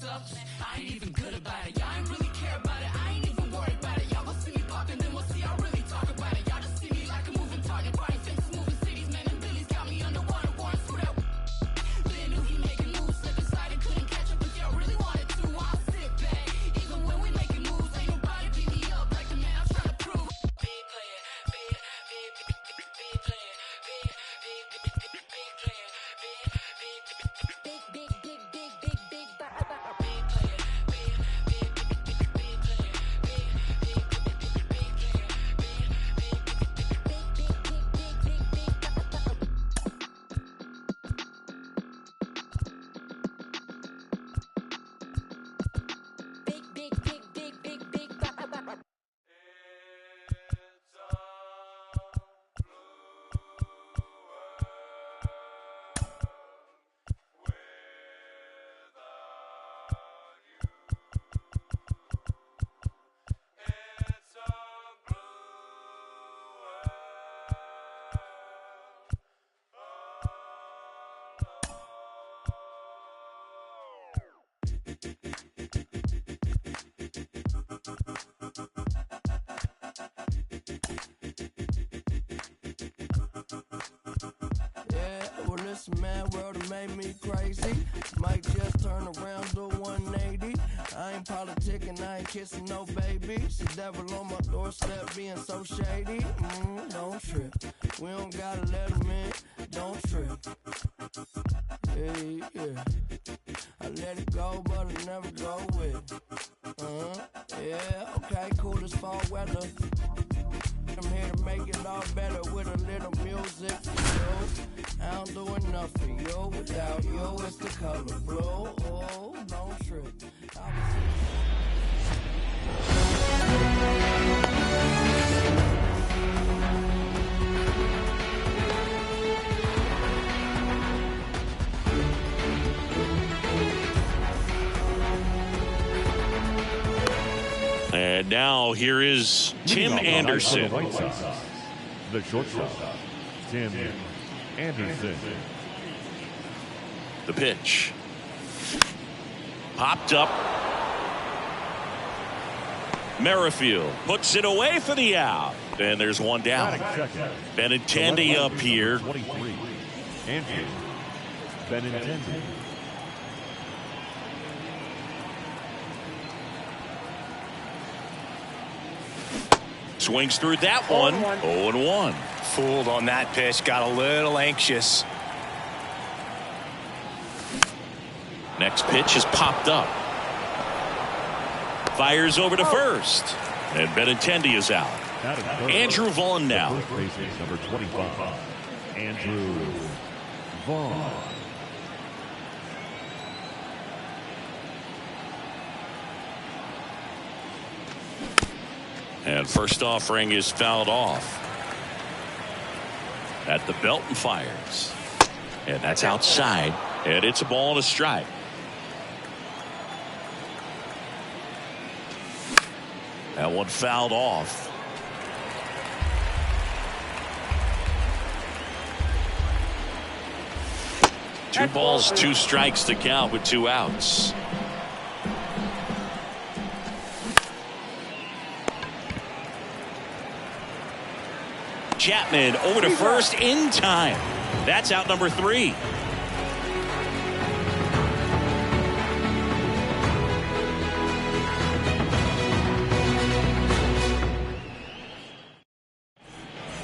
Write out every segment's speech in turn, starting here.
I ain't even good about it. Y'all ain't really care about it. I ain't even worried about it. Y'all gon' see me poppin', then we'll see I really talk about it. Y'all just see me like a moving target. Party fences, moving cities, man, and Billy's got me underwater. Warren screwed up. Then knew he making moves, slip inside and couldn't catch up. If y'all really wanted to, I'll sit back. Even when we making moves, ain't nobody beat me up like the man I'm trying to prove. Big player, big player, big player, Listen, man, world have made me crazy. Might just turn around to 180. I ain't politicking, I ain't kissing no babies. The devil on my doorstep being so shady. Don't trip. We don't gotta let him in. Don't trip. Yeah. I let it go, but I never go with it. Yeah, okay, cool as fall weather. I'm here to make it all better with a little music for you. I don't do enough for you. Without you, it's the color blue. Oh, don't trip. And now here is Tim Anderson. The shortstop, Tim Anderson. The pitch. Popped up. Merrifield puts it away for the out. And there's one down. Benintendi up here. 23. Andrew Benintendi. Swings through that one. 0-1. Fooled on that pitch. Got a little anxious. Next pitch is popped up. Fires over to first. And Benintendi is out. Andrew Vaughn now. Number 25. Andrew Vaughn. And first offering is fouled off. At the belt and fires. And that's outside. And it's a ball and a strike. That one fouled off. Two balls, two strikes to count with two outs. Chapman over to first in time. That's out number 3.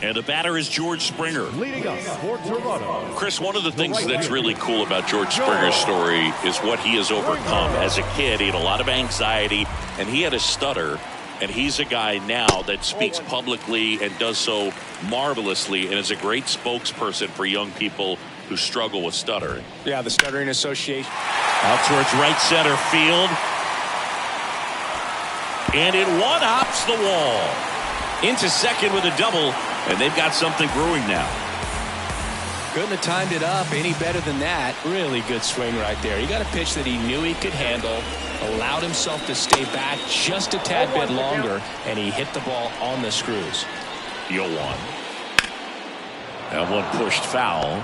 And the batter is George Springer. Leading us for Toronto. Chris, one of the things that's really cool about George Springer's story is what he has overcome. As a kid, he had a lot of anxiety, and he had a stutter. And he's a guy now that speaks publicly and does so marvelously and is a great spokesperson for young people who struggle with stuttering. Yeah, the Stuttering Association. Out towards right center field. And it one-hops the wall. Into second with a double, and they've got something brewing now. Couldn't have timed it up any better than that. Really good swing right there. He got a pitch that he knew he could handle, allowed himself to stay back just a tad bit longer, and he hit the ball on the screws. 0-1. That one pushed foul.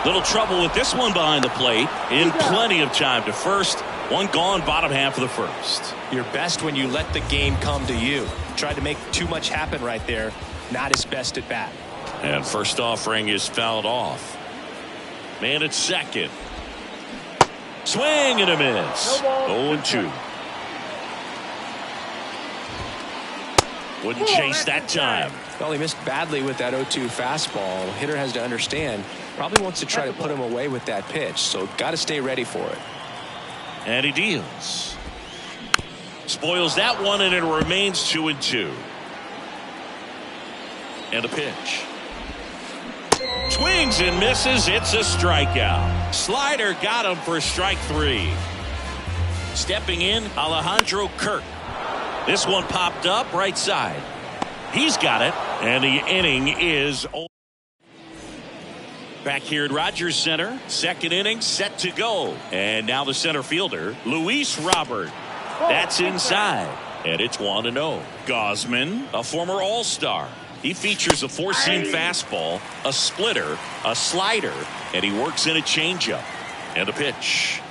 Little trouble with this one behind the plate in plenty of time to first. One gone, bottom half of the first. You're best when you let the game come to you. Tried to make too much happen right there. Not his best at bat. And first offering is fouled off. Man at second. Swing and a miss. 0-2. Wouldn't chase that time. Well, he missed badly with that 0-2 fastball. Hitter has to understand. Probably wants to try to put him away with that pitch. So got to stay ready for it. And he deals. Spoils that one, and it remains 2-2. And a pitch. Swings and misses. It's a strikeout. Slider got him for strike 3. Stepping in, Alejandro Kirk. This one popped up right side. He's got it, and the inning is over. Back here at Rogers Center, second inning set to go. And now the center fielder, Luis Robert. That's inside, and it's 1-0. Gausman, a former All-Star. He features a four-seam fastball, a splitter, a slider, and he works in a changeup. And a pitch.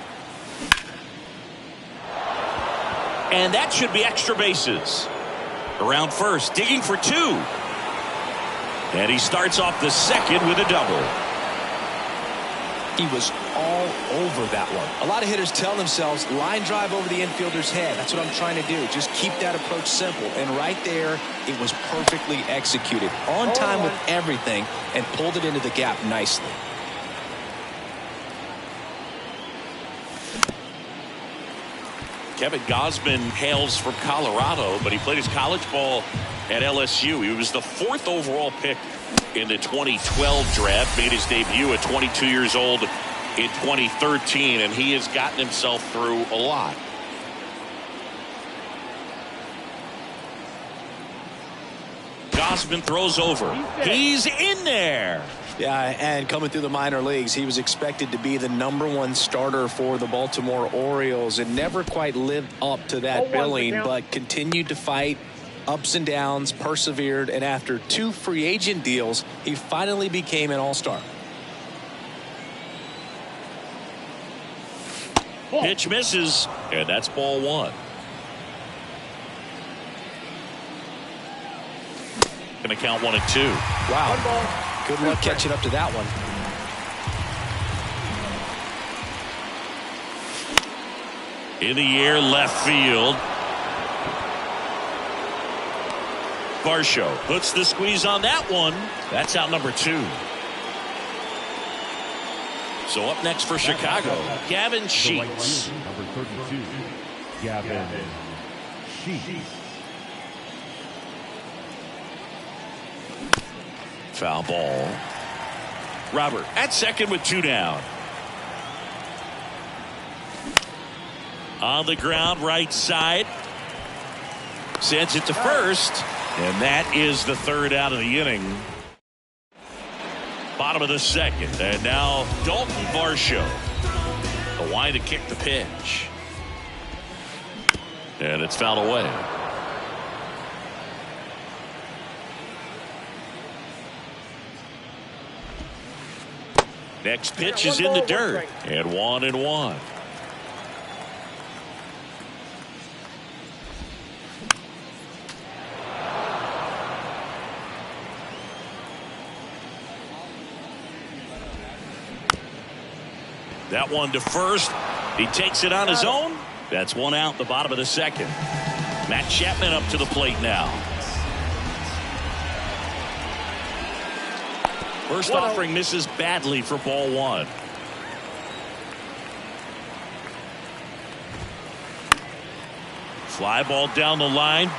And that should be extra bases. Around first, digging for 2. And he starts off the second with a double. He was all over that one. A lot of hitters tell themselves, line drive over the infielder's head. That's what I'm trying to do. Just keep that approach simple. And right there, it was perfectly executed. On time with everything, and pulled it into the gap nicely. Kevin Gausman hails from Colorado, but he played his college ball at LSU. He was the 4th overall pick in the 2012 draft, made his debut at 22 years old in 2013, and he has gotten himself through a lot. Gausman throws over. He's in there. Yeah, and coming through the minor leagues, he was expected to be the #1 starter for the Baltimore Orioles and never quite lived up to that billing, but continued to fight ups and downs, persevered, and after 2 free agent deals, he finally became an all-star. Pitch misses, and that's ball 1. Going to count 1-2. Wow. Good luck catching up to that one. In the air, left field. Varsho puts the squeeze on that one. That's out number 2. So up next for Chicago, Gavin Sheets. Number 32, Gavin Sheets. Foul ball. Robert at second with 2 down. On the ground, right side. Sends it to first. And that is the 3rd out of the inning. Bottom of the 2nd. And now Dalton Varsho. The line to kick the pitch. And it's fouled away. Next pitch is in the dirt. And 1-1. That one to first. He takes it on his own. That's 1 out, the bottom of the 2nd. Matt Chapman up to the plate now. First offering misses badly for ball 1. Fly ball down the line.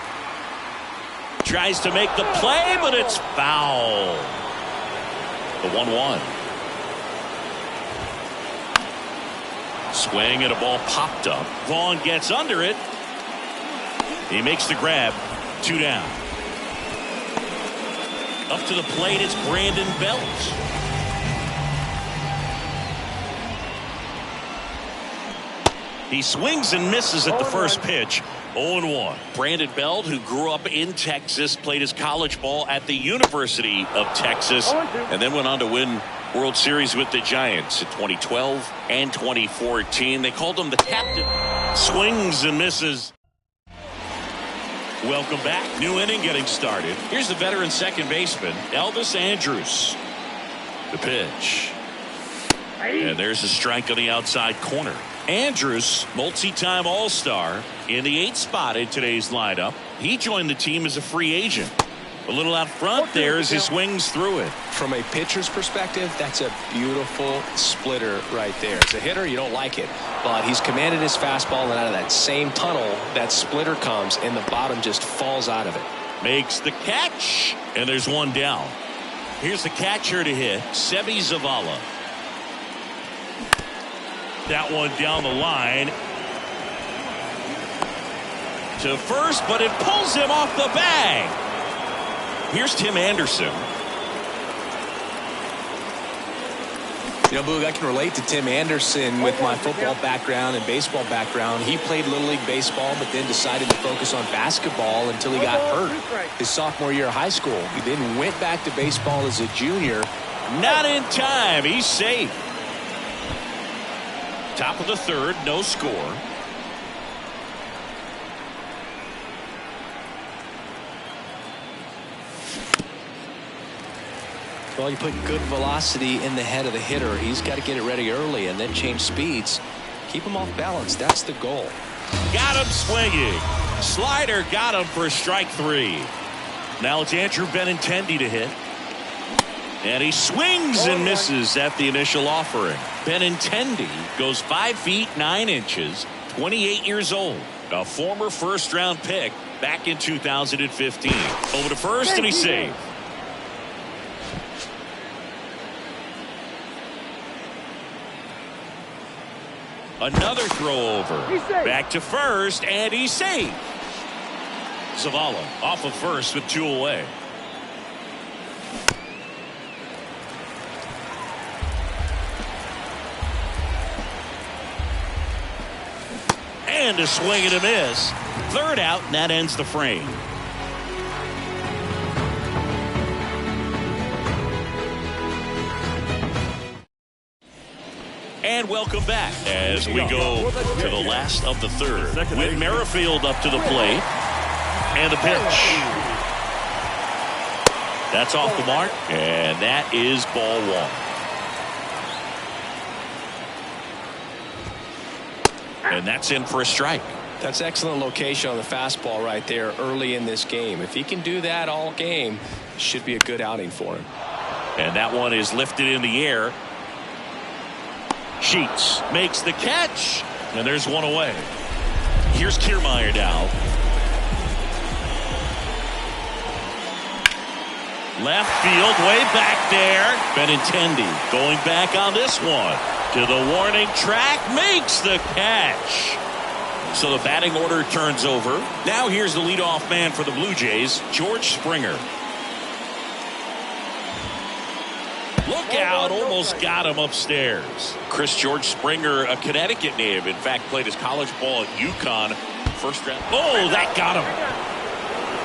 Tries to make the play, but it's foul. The 1-1. Swing and a ball popped up. Vaughn gets under it. He makes the grab. 2 down. Up to the plate, it's Brandon Belt. He swings and misses at the first pitch. 0-1. Brandon Belt, who grew up in Texas, played his college ball at the University of Texas, and then went on to win World Series with the Giants in 2012 and 2014. They called him the captain. Swings and misses. Welcome back. New inning getting started. Here's the veteran second baseman, Elvis Andrus. The pitch. And there's a strike on the outside corner. Andrus, multi-time All-Star, in the 8th spot in today's lineup. He joined the team as a free agent. A little out front there as he swings through it. From a pitcher's perspective, that's a beautiful splitter right there. As a hitter, you don't like it, but he's commanded his fastball, and out of that same tunnel, that splitter comes, and the bottom just falls out of it. Makes the catch, and there's one down. Here's the catcher to hit, Seby Zavala. That one down the line to first, but it pulls him off the bag. Here's Tim Anderson. You know, Boog, I can relate to Tim Anderson with my football background and baseball background. He played Little League baseball, but then decided to focus on basketball until he got hurt his sophomore year of high school. He then went back to baseball as a junior. Not in time. He's safe. Top of the third, no score. Well, you put good velocity in the head of the hitter. He's got to get it ready early and then change speeds. Keep him off balance. That's the goal. Got him swinging. Slider got him for strike 3. Now it's Andrew Benintendi to hit. And he swings and misses at the initial offering. Benintendi goes 5 feet 9 inches, 28 years old. A former first-round pick back in 2015. Over to first, and he's safe. Another throw over. Back to first, and he's safe. Zavala off of first with 2 away. And a swing and a miss. Third out, and that ends the frame. And welcome back as we go to the last of the third. With Merrifield up to the plate. And the pitch. That's off the mark, and that is ball 1. And that's in for a strike. That's excellent location on the fastball right there early in this game. If he can do that all game, it should be a good outing for him. And that one is lifted in the air. Sheets makes the catch, and there's one away. Here's Kiermaier now. Left field, way back there. Benintendi going back on this one. To the warning track, makes the catch. So the batting order turns over. Now here's the leadoff man for the Blue Jays, George Springer. Look out, almost got him upstairs. George Springer, a Connecticut native. In fact, played his college ball at UConn. First round. Oh, that got him.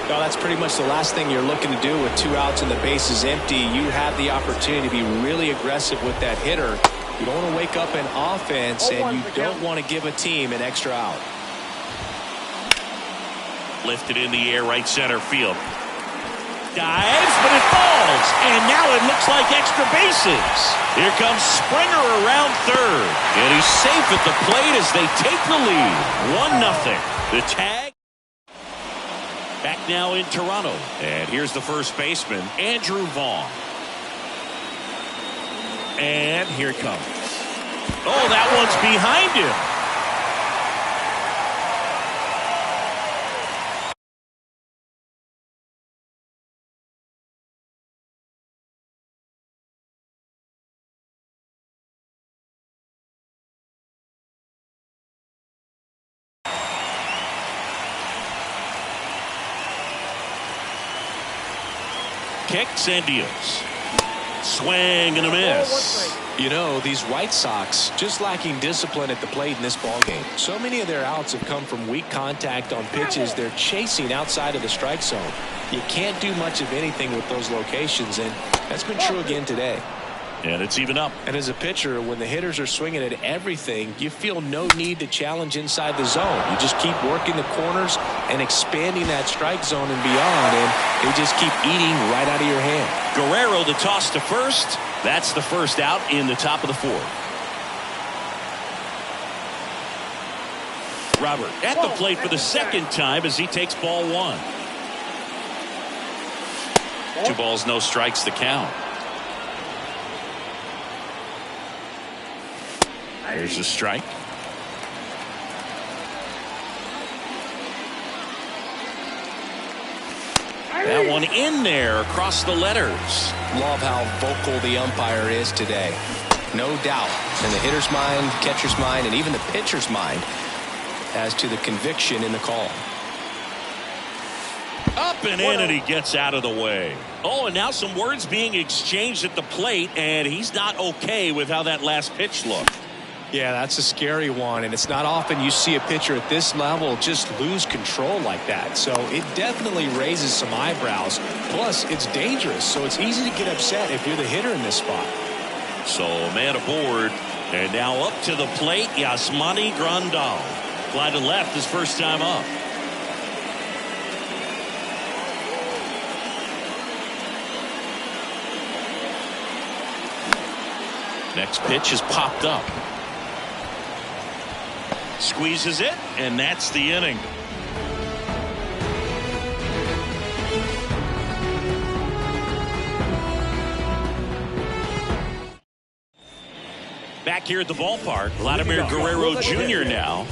Well, that's pretty much the last thing you're looking to do with 2 outs and the base is empty. You have the opportunity to be really aggressive with that hitter. You don't want to wake up in offense, and you don't want to give a team an extra out. Lifted in the air, right center field. Dives, but it falls, and now it looks like extra bases. Here comes Springer around third, and he's safe at the plate as they take the lead. 1-0. The tag. Back now in Toronto, and here's the first baseman, Andrew Vaughn. And here it comes. Oh, that one's behind him. Kicks and deals. Swing and a miss. You know, these White Sox just lacking discipline at the plate in this ballgame. So many of their outs have come from weak contact on pitches they're chasing outside of the strike zone. You can't do much of anything with those locations, and that's been true again today. And it's even up. And as a pitcher, when the hitters are swinging at everything, you feel no need to challenge inside the zone. You just keep working the corners and expanding that strike zone and beyond, and they just keep eating right out of your hand. Guerrero the toss to first. That's the first out in the top of the fourth. Robert at the plate for the second time as he takes ball one. 2 balls, no strikes, the count. There's a strike. That one in there across the letters. Love how vocal the umpire is today. No doubt in the hitter's mind, catcher's mind, and even the pitcher's mind as to the conviction in the call. Up and in, and he gets out of the way. Oh, and now some words being exchanged at the plate, and he's not okay with how that last pitch looked. Yeah, that's a scary one, and it's not often you see a pitcher at this level just lose control like that. So it definitely raises some eyebrows. Plus, it's dangerous, so it's easy to get upset if you're the hitter in this spot. So a man aboard, and now up to the plate, Yasmani Grandal. Fly to left his first time up. Next pitch is popped up. Squeezes it, and that's the inning. Back here at the ballpark, Vladimir Guerrero Jr. now.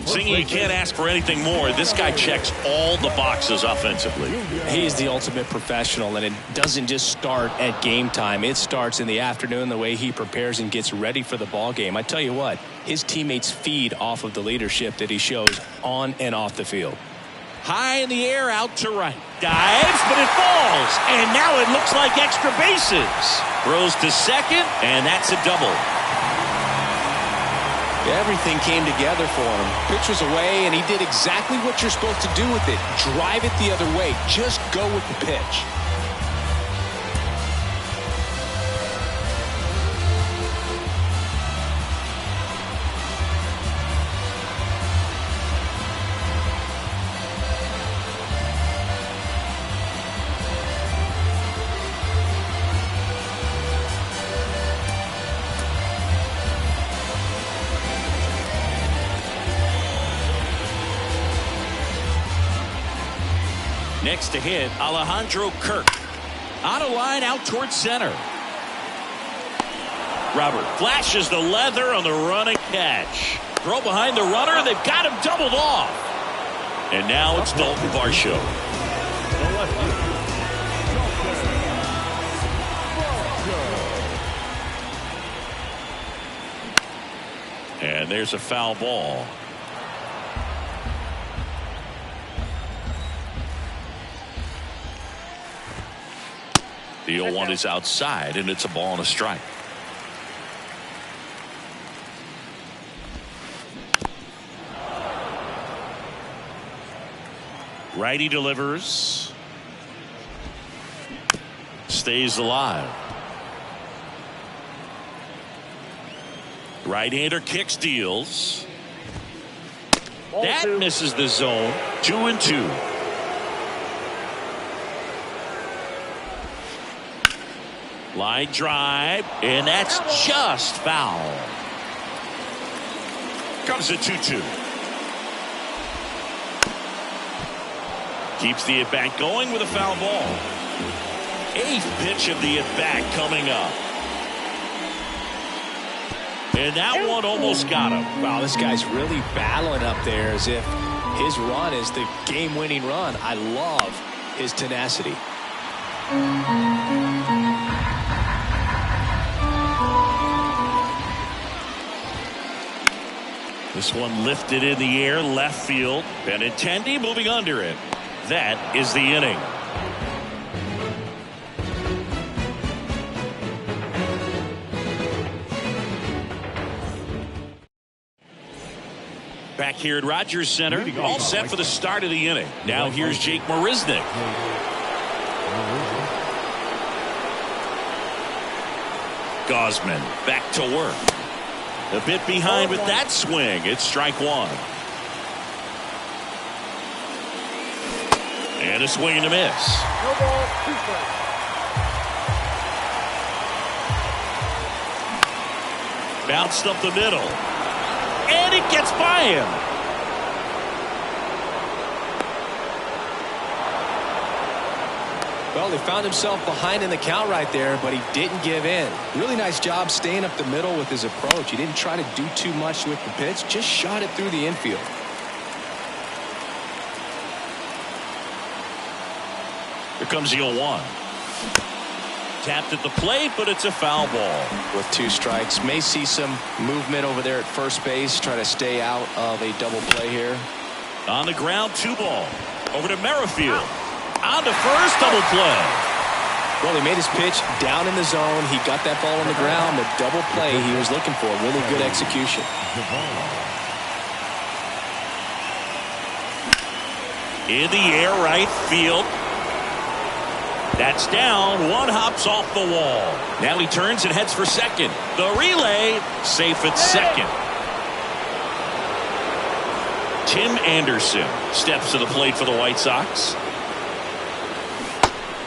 Singing, you can't ask for anything more. This guy checks all the boxes offensively. He is the ultimate professional, and it doesn't just start at game time. It starts in the afternoon, the way he prepares and gets ready for the ball game. I tell you what, his teammates feed off of the leadership that he shows on and off the field. High in the air, out to right. Dives, but it falls. And now it looks like extra bases. Throws to second, and that's a double. Everything came together for him. Pitch was away, and he did exactly what you're supposed to do with it. Drive it the other way. Just go with the pitch. Next to hit, Alejandro Kirk. Out of line, out towards center. Robert flashes the leather on the running catch. Throw behind the runner. They've got him doubled off. And now it's Dalton Varsho. And there's a foul ball. The 0-1 is outside, and it's a ball and a strike. Righty delivers. Stays alive. Right-hander kicks, deals. That misses the zone. 2-2. Line drive, and that's just foul. Comes a 2-2. Keeps the at-bat going with a foul ball. 8th pitch of the at-bat coming up. And that one almost got him. Wow, this guy's really battling up there as if his run is the game-winning run. I love his tenacity. This one lifted in the air, left field. Benintendi moving under it. That is the inning. Back here at Rogers Center, all set for the start of the inning. Now here's Jake Marisnick. Gausman back to work. A bit behind with that swing. It's strike one. And a swing and a miss. No ball, 2 strikes. Bounced up the middle. And it gets by him. Well, he found himself behind in the count right there, but he didn't give in. Really nice job staying up the middle with his approach. He didn't try to do too much with the pitch, just shot it through the infield. Here comes the 0-1. Tapped at the plate, but it's a foul ball. With 2 strikes, may see some movement over there at first base, try to stay out of a double play here. On the ground, 2 ball. Over to Merrifield. On to first, double play. Well, he made his pitch down in the zone. He got that ball on the ground. The double play he was looking for. Really good execution. In the air, right field. That's down. 1 hops off the wall. Now he turns and heads for second. The relay, safe at second. Tim Anderson steps to the plate for the White Sox.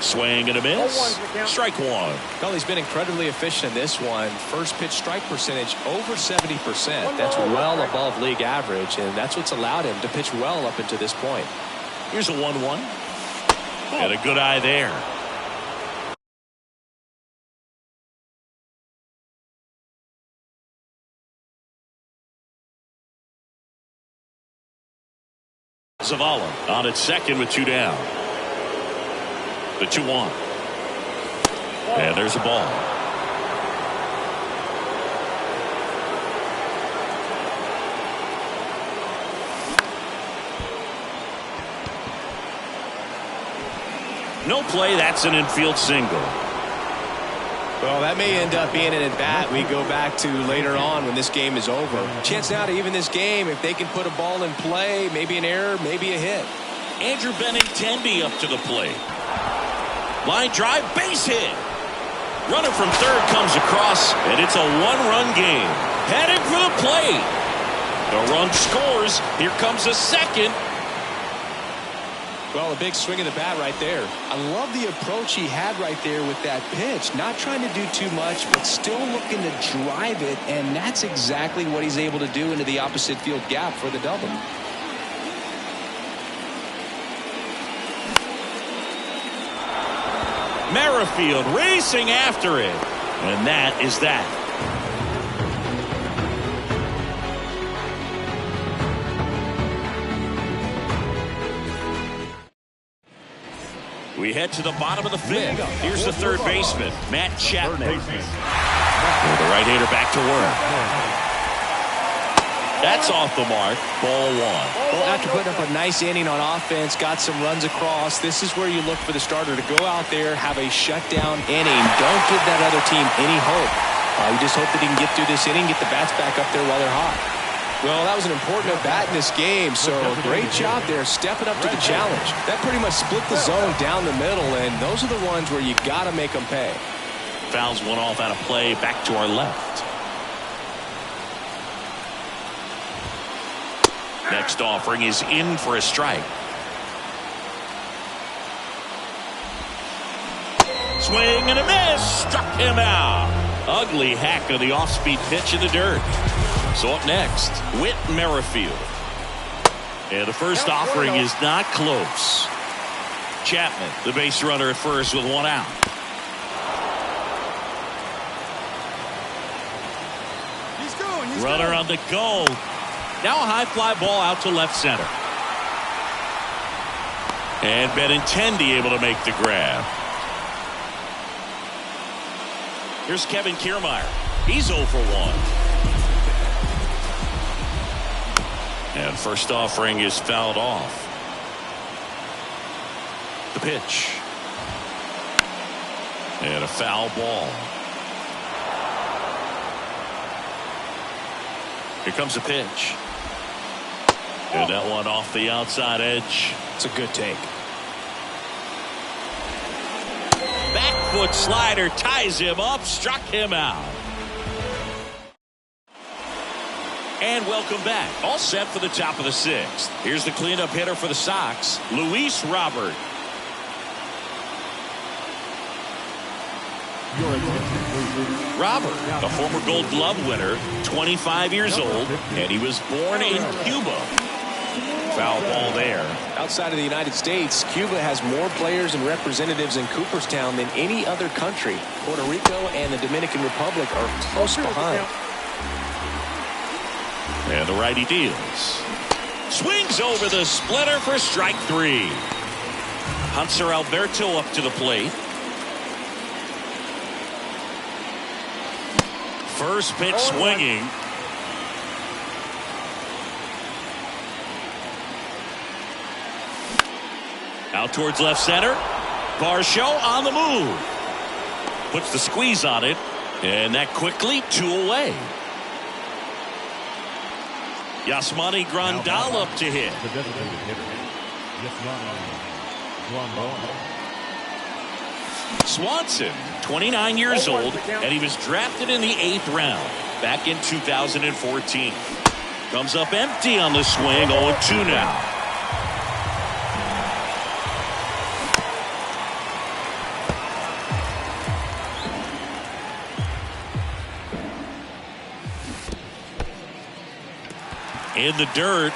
Swing and a miss. Strike one. Well, he's been incredibly efficient in this one. First pitch strike percentage over 70%. That's well above league average, and that's what's allowed him to pitch well up until this point. Here's a 1-1. And a good eye there. Zavala on at second with 2 down. The 2-1. And there's a ball. No play. That's an infield single. Well, that may end up being an at-bat we go back to later on when this game is over. Chance now to even this game if they can put a ball in play, maybe an error, maybe a hit. Andrew Benintendi up to the plate. Line drive, base hit. Runner from third comes across, and it's a 1-run game. Headed for the plate. The run scores. Here comes a second. Well, a big swing of the bat right there. I love the approach he had right there with that pitch. Not trying to do too much, but still looking to drive it, and that's exactly what he's able to do into the opposite field gap for the double. Merrifield racing after it. And that is that. We head to the bottom of the 5th. Here's the third baseman, Matt Chapman. The right-hander back to work. That's off the mark. Ball 1. Well, after putting up a nice inning on offense, got some runs across, this is where you look for the starter to go out there, have a shutdown inning. Don't give that other team any hope. You just hope that he can get through this inning, get the bats back up there while they're hot. Well, that was an important at-bat in this game, so great job there stepping up to the challenge. That pretty much split the zone down the middle, and those are the ones where you got to make them pay. Fouls one off out of play, back to our left. Next offering is in for a strike. Swing and a miss. Struck him out. Ugly hack of the off-speed pitch in the dirt. So up next, Whit Merrifield. And the first offering is not close. Chapman, the base runner at first with 1 out. Runner on the go. Now a high fly ball out to left center. And Benintendi able to make the grab. Here's Kevin Kiermaier. He's 0 for 1. And first offering is fouled off. The pitch. And a foul ball. Here comes the pitch. And that one off the outside edge. It's a good take. Back 4-foot slider ties him up, struck him out. And welcome back. All set for the top of the 6th. Here's the cleanup hitter for the Sox, Luis Robert. Robert, a former Gold Glove winner, 25 years old, and he was born in Cuba. Foul ball there. Outside of the United States, Cuba has more players and representatives in Cooperstown than any other country. Puerto Rico and the Dominican Republic are close behind. And the righty deals. Swings over the splitter for strike 3. Hanser Alberto up to the plate. First pitch swinging. Out towards left center. Varsho on the move. Puts the squeeze on it. And that quickly 2 away. Yasmani Grandal up to hit. The designated hitter, Yasmani Grandal. Swanson, 29 years old, and he was drafted in the 8th round back in 2014. Comes up empty on the swing, 0-2 now. In the dirt.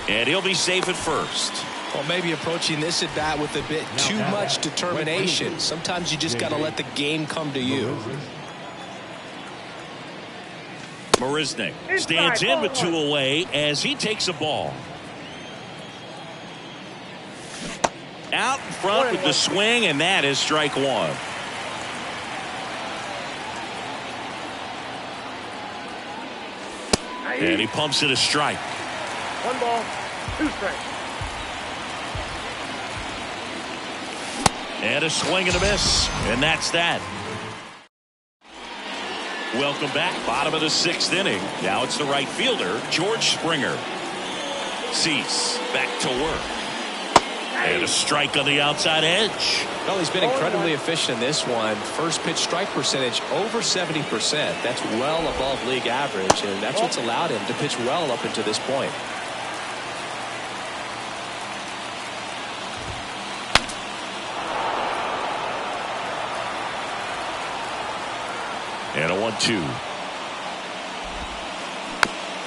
And he'll be safe at first. Well, maybe approaching this at bat with a bit too much determination. Sometimes you just got to let the game come to you. Marisnick stands in with 2 away as he takes a ball. Out in front with the swing, and that is strike 1. And he pumps it a strike. 1 ball, 2 strikes. And a swing and a miss. And that's that. Welcome back. Bottom of the 6th inning. Now it's the right fielder, George Springer. Cease back to work. And a strike on the outside edge. Well, he's been incredibly efficient in this one. First pitch strike percentage over 70%. That's well above league average, and that's what's allowed him to pitch well up until this point. And a 1-2.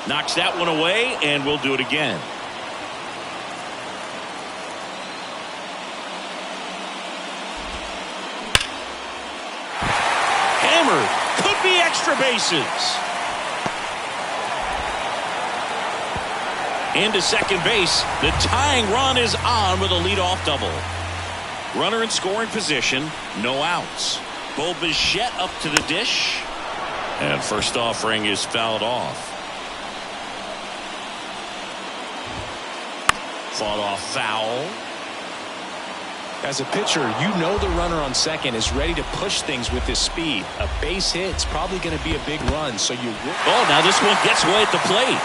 Knocks that one away, and we'll do it again. Hammered. Could be extra bases. Into second base. The tying run is on with a leadoff double. Runner in scoring position. No outs. Bo Bichette up to the dish. And first offering is fouled off. Fought off foul. As a pitcher, you know the runner on second is ready to push things with his speed. A base hit's probably going to be a big run, so you... Oh, now this one gets away at the plate.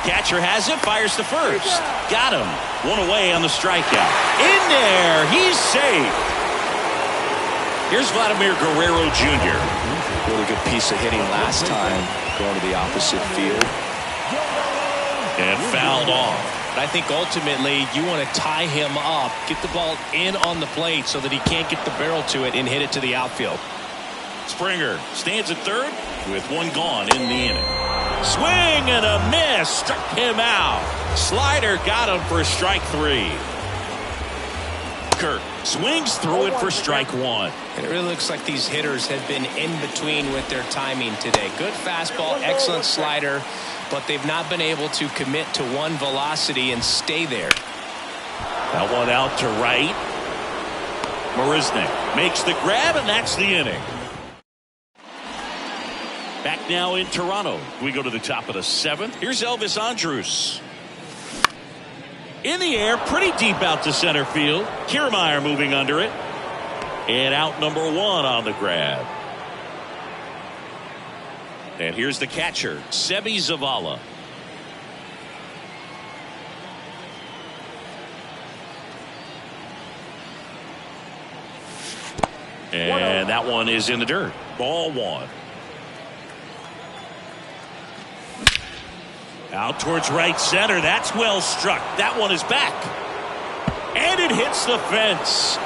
Catcher has it, fires to first. Got him. 1 away on the strikeout. In there, he's safe. Here's Vladimir Guerrero Jr. Really good piece of hitting last time, going to the opposite field. And fouled off. But I think ultimately you want to tie him up, get the ball in on the plate so that he can't get the barrel to it and hit it to the outfield. Springer stands at third with 1 gone in the inning. Swing and a miss. Struck him out. Slider got him for strike 3. Kirk swings through it for strike 1. And it really looks like these hitters have been in between with their timing today. Good fastball, excellent slider, but they've not been able to commit to one velocity and stay there. That one out to right. Marisnick makes the grab, and that's the inning. Back now in Toronto. We go to the top of the 7th. Here's Elvis Andrus. In the air, pretty deep out to center field. Kiermaier moving under it. And out number 1 on the grab. And here's the catcher, Seby Zavala. And that one is in the dirt. Ball one. Out towards right center. That's well struck. That one is back. And it hits the fence.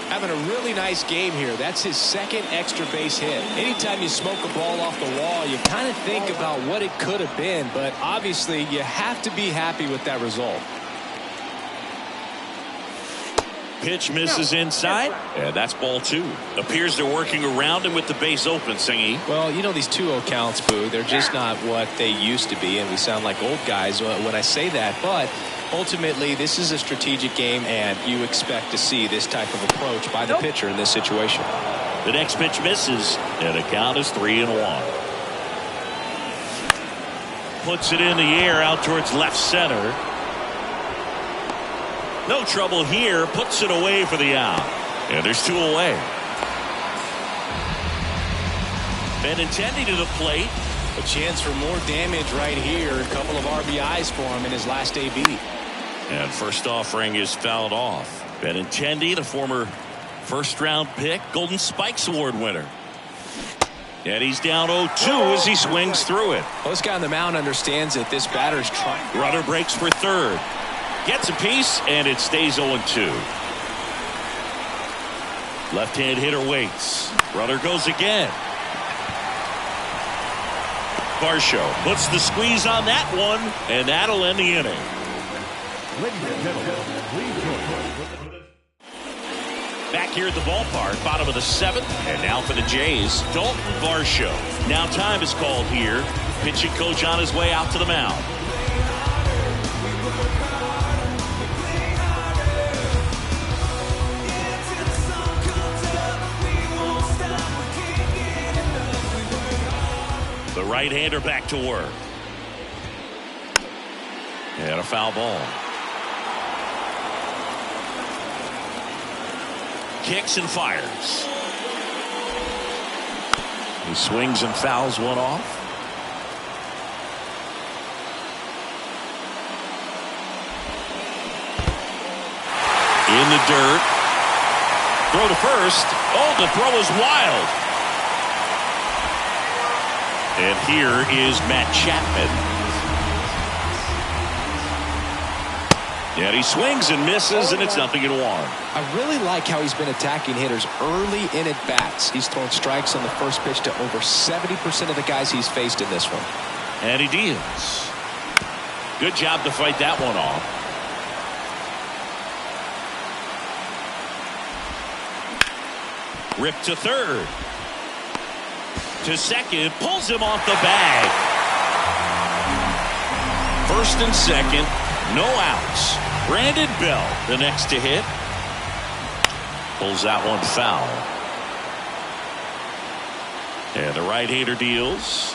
Having a really nice game here. That's his second extra base hit. Anytime you smoke a ball off the wall, you kind of think about what it could have been, but obviously you have to be happy with that result. Pitch misses inside, and that's ball two. Appears they're working around him with the base open, Singy. Well, you know, these 2-0 counts, Boo, they're just not what they used to be, and we sound like old guys when I say that, but ultimately this is a strategic game, and you expect to see this type of approach by the pitcher in this situation. The next pitch misses, and the count is 3-1. Puts it in the air out towards left center. No trouble here. Puts it away for the out. And there's two away. Benintendi to the plate. A chance for more damage right here. A couple of RBIs for him in his last AB. And first offering is fouled off. Benintendi, the former first-round pick, Golden Spikes Award winner. And he's down 0-2 as he swings through it. Well, this guy on the mound understands that this batter's trying. Rudder breaks for third. Gets a piece, and it stays 0-2. Left-hand hitter waits. Rudder goes again. Varsho puts the squeeze on that one, and that'll end the inning. Back here at the ballpark, bottom of the seventh, and now for the Jays, Dalton Varsho. Now time is called here. Pitching coach on his way out to the mound. The right-hander back to work. And a foul ball. Kicks and fires. He swings and fouls one off. In the dirt. Throw to first. Oh, the throw is wild. And here is Matt Chapman. And he swings and misses, and it's 0-1. I really like how he's been attacking hitters early in at bats. He's thrown strikes on the first pitch to over 70% of the guys he's faced in this one. And he deals. Good job to fight that one off. Ripped to third. To second, pulls him off the bag. First and second, no outs. Brandon Bell, the next to hit. Pulls that one foul. And the right-hander deals.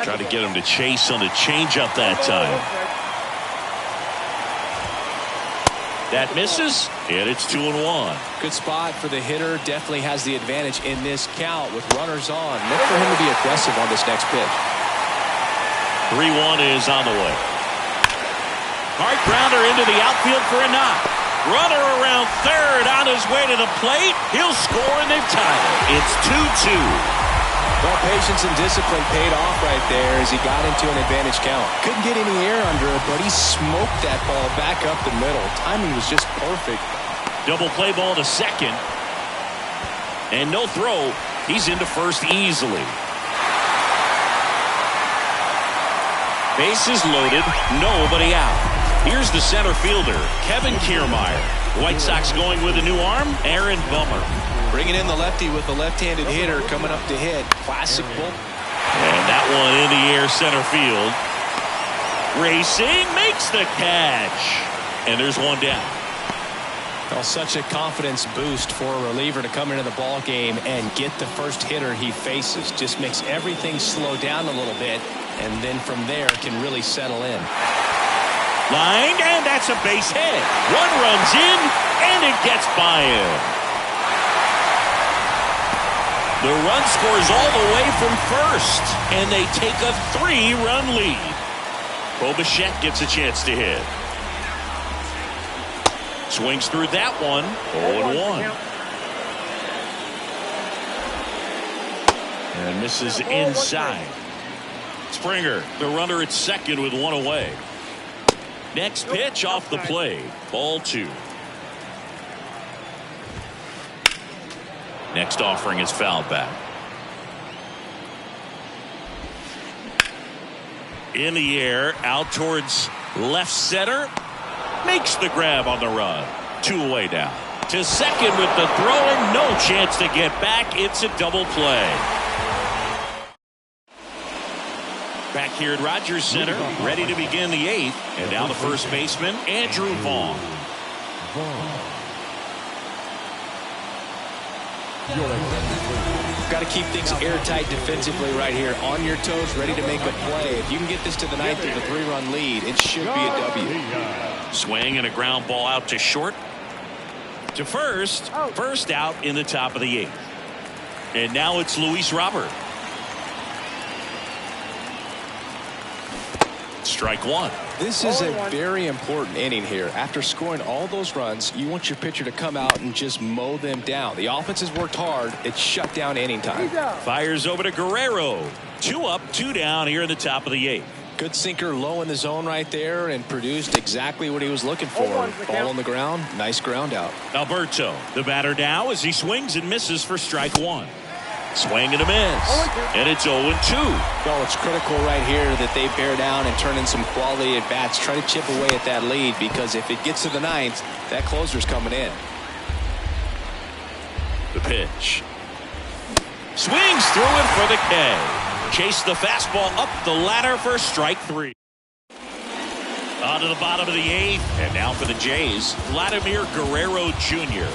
Try to get him to chase on the changeup that time. That misses, and it's 2-1. Good spot for the hitter. Definitely has the advantage in this count with runners on. Look for him to be aggressive on this next pitch. 3-1 is on the way. Hard grounder into the outfield for a knock. Runner around third on his way to the plate. He'll score, and they've tied it. It's 2-2. Well, patience and discipline paid off right there as he got into an advantage count. Couldn't get any air under it, but he smoked that ball back up the middle. Timing was just perfect. Double play ball to second. And no throw. He's into first easily. Bases loaded, nobody out. Here's the center fielder, Kevin Kiermaier. White Sox going with a new arm, Aaron Bummer. Bringing in the lefty with the left-handed hitter coming up to hit. Classic bull. And that one in the air center field. Racing, makes the catch. And there's one down. Well, such a confidence boost for a reliever to come into the ball game and get the first hitter he faces. Just makes everything slow down a little bit, and then from there can really settle in. Line, and that's a base hit. One runs in, and it gets by him. The run scores all the way from first, and they take a 3-run lead. Bo Bichette gets a chance to hit. Swings through that one. 0-1. And misses inside. Springer, the runner at second with one away. Next pitch off the plate. Ball 2. Next offering is fouled back. In the air, out towards left center. Makes the grab on the run. 2 away now. To second with the throw and no chance to get back. It's a double play. Back here at Rogers Center, ready to begin the 8th. And now the first baseman, Andrew Vaughn. Got to keep things airtight defensively right here. On your toes, ready to make a play. If you can get this to the 9th with a 3-run lead, it should be a W. Swing and a ground ball out to short. To first. First out in the top of the 8th. And now it's Luis Robert. Strike 1. This is a very important inning here. After scoring all those runs, you want your pitcher to come out and just mow them down. The offense has worked hard. It's shut down inning time. Fires over to Guerrero. 2 up, 2 down here in the top of the 8th. Good sinker low in the zone right there and produced exactly what he was looking for. Ball on the ground. Nice ground out. Alberto, the batter now as he swings and misses for strike 1. Swing and a miss. And it's 0-2. Well, it's critical right here that they bear down and turn in some quality at bats. Try to chip away at that lead, because if it gets to the 9th, that closer's coming in. The pitch. Swings through it for the K. Chase the fastball up the ladder for strike 3. On to the bottom of the 8th. And now for the Jays, Vladimir Guerrero Jr.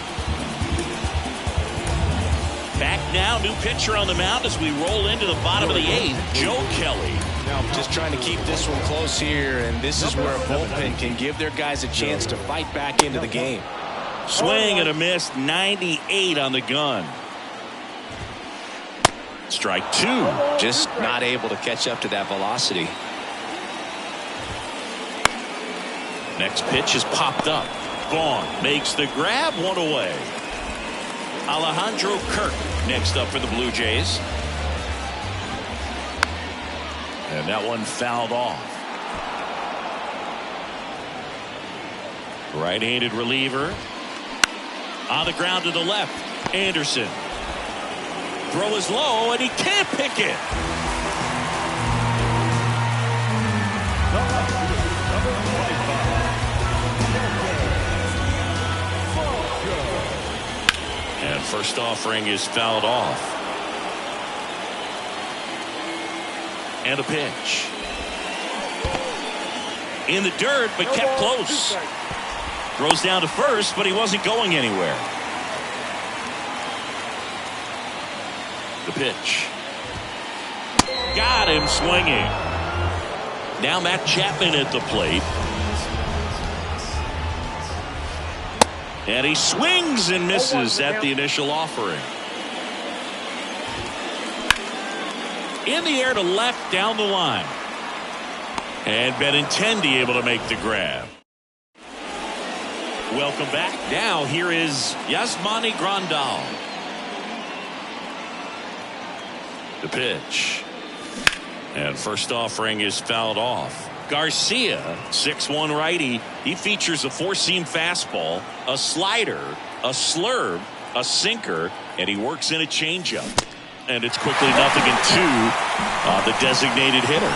Back now, new pitcher on the mound as we roll into the bottom of the 8th, Joe Kelly. Now, just trying to keep this one close here, and this is where a bullpen can give their guys a chance to fight back into the game. Swing and a miss, 98 on the gun. Strike 2. Just not able to catch up to that velocity. Next pitch is popped up. Vaughn makes the grab, 1 away. Alejandro Kirk next up for the Blue Jays. And that one fouled off. Right-handed reliever. On the ground to the left. Anderson. Throw is low and he can't pick it. And first offering is fouled off. And a pitch. In the dirt, but kept close. Throws down to first, but he wasn't going anywhere. The pitch. Got him swinging. Now Matt Chapman at the plate. And he swings and misses at the initial offering. In the air to left down the line. And Benintendi able to make the grab. Welcome back. Now here is Yasmani Grandal. The pitch. And first offering is fouled off. Garcia, 6'1" righty. He features a 4-seam fastball, a slider, a slurve, a sinker, and he works in a changeup. And it's quickly 0-2 on the designated hitter.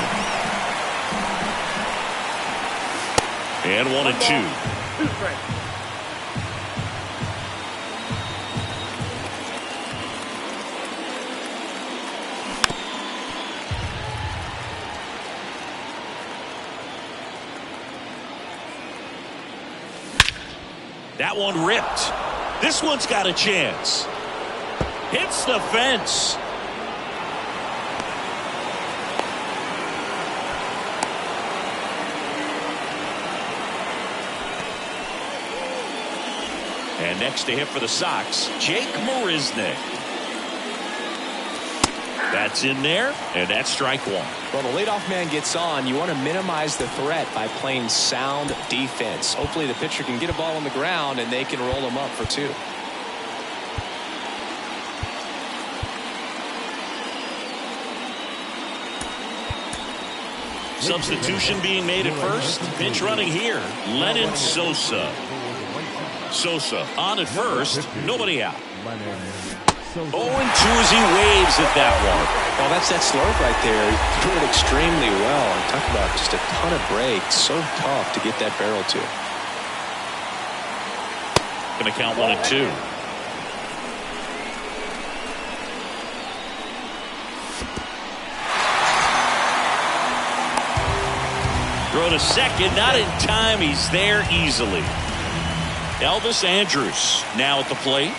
And 1-2. That one ripped. This one's got a chance. Hits the fence. And next to hit for the Sox, Jake Marisnick. That's in there, and that's strike one. Well, the leadoff man gets on. You want to minimize the threat by playing sound defense. Hopefully the pitcher can get a ball on the ground and they can roll him up for 2. Substitution being made at first. Pinch running here. Lenyn Sosa. Sosa on at first. Nobody out. 0-2 as he waves at that one. Well, that's that slurve right there. He threw it extremely well. And talk about just a ton of breaks. So tough to get that barrel to. Going to count 1-2. Throw to second, not in time. He's there easily. Elvis Andrus now at the plate.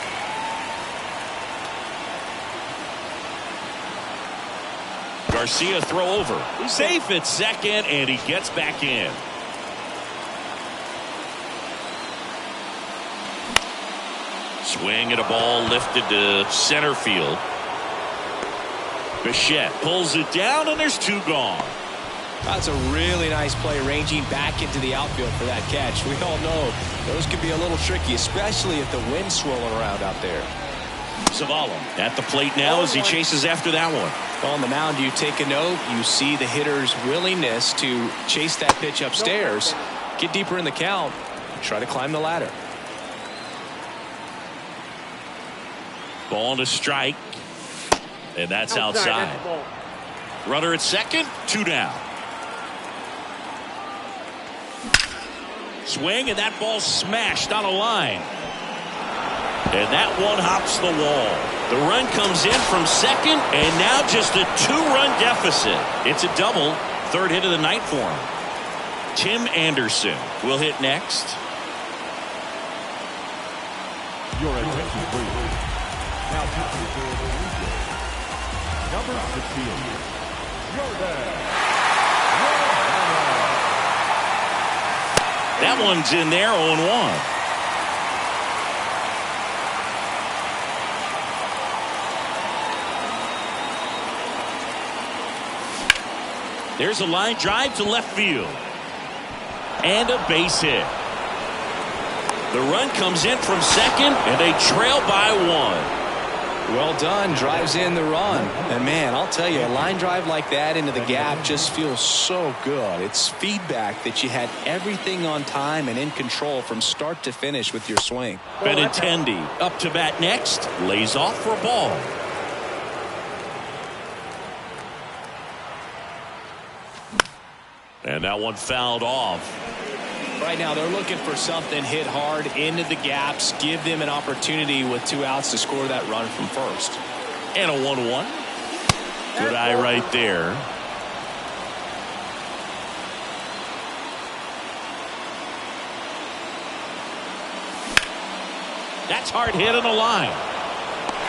Garcia throw over. Safe at second, and he gets back in. Swing at a ball lifted to center field. Bichette pulls it down, and there's 2 gone. That's a really nice play, ranging back into the outfield for that catch. We all know those can be a little tricky, especially if the wind's swirling around out there. Zavala at the plate now as he chases after that one. On the mound, you take a note. You see the hitter's willingness to chase that pitch upstairs, get deeper in the count, try to climb the ladder. Ball to strike, and that's outside. Runner at second, 2 down. Swing, and that ball smashed on a line. And that one hops the wall. The run comes in from second, and now just a 2-run deficit. It's a double, 3rd hit of the night for him. Tim Anderson will hit next. Your attention, please. Now pitching for the Blue Jays, number 16, Jordan. That one's in there, 0-1. There's a line drive to left field. And a base hit. The run comes in from second, and they trail by 1. Well done, drives in the run. And man, I'll tell you, a line drive like that into the gap just feels so good. It's feedback that you had everything on time and in control from start to finish with your swing. Benintendi up to bat next, lays off for a ball. And that one fouled off. Right now they're looking for something hit hard into the gaps, give them an opportunity with 2 outs to score that run from first. And a 1-1. Good eye right there. That's hard hit on the line.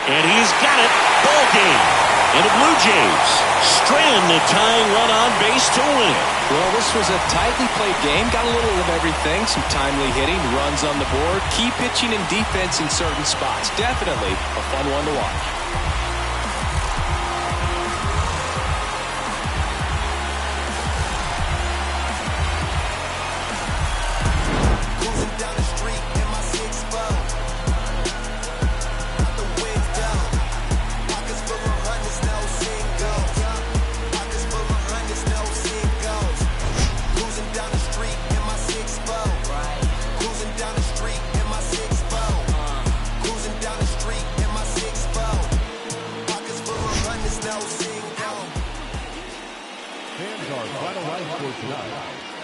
And he's got it. Ball game. And the Blue Jays strand the tying run on base to win it. Well, this was a tightly played game. Got a little of everything. Some timely hitting, runs on the board, key pitching and defense in certain spots. Definitely a fun one to watch.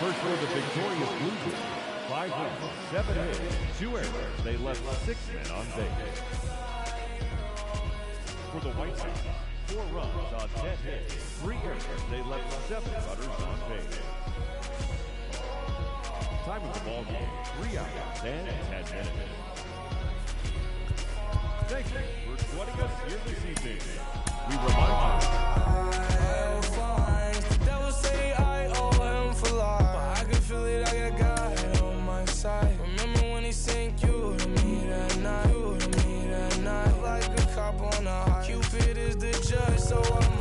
First for the victorious Blue Jays, 5 wins, 7 hits, 2 errors. They left 6 men on base. For the White Sox, 4 runs on 10 hits, 3 errors. They left 7 runners on base. Time of the ball game, 3 hours and 10 minutes. Thank you for joining us here this evening. We remind you. Remember when he sent you to me that night, like a cop on a high. Cupid is the judge, so I'm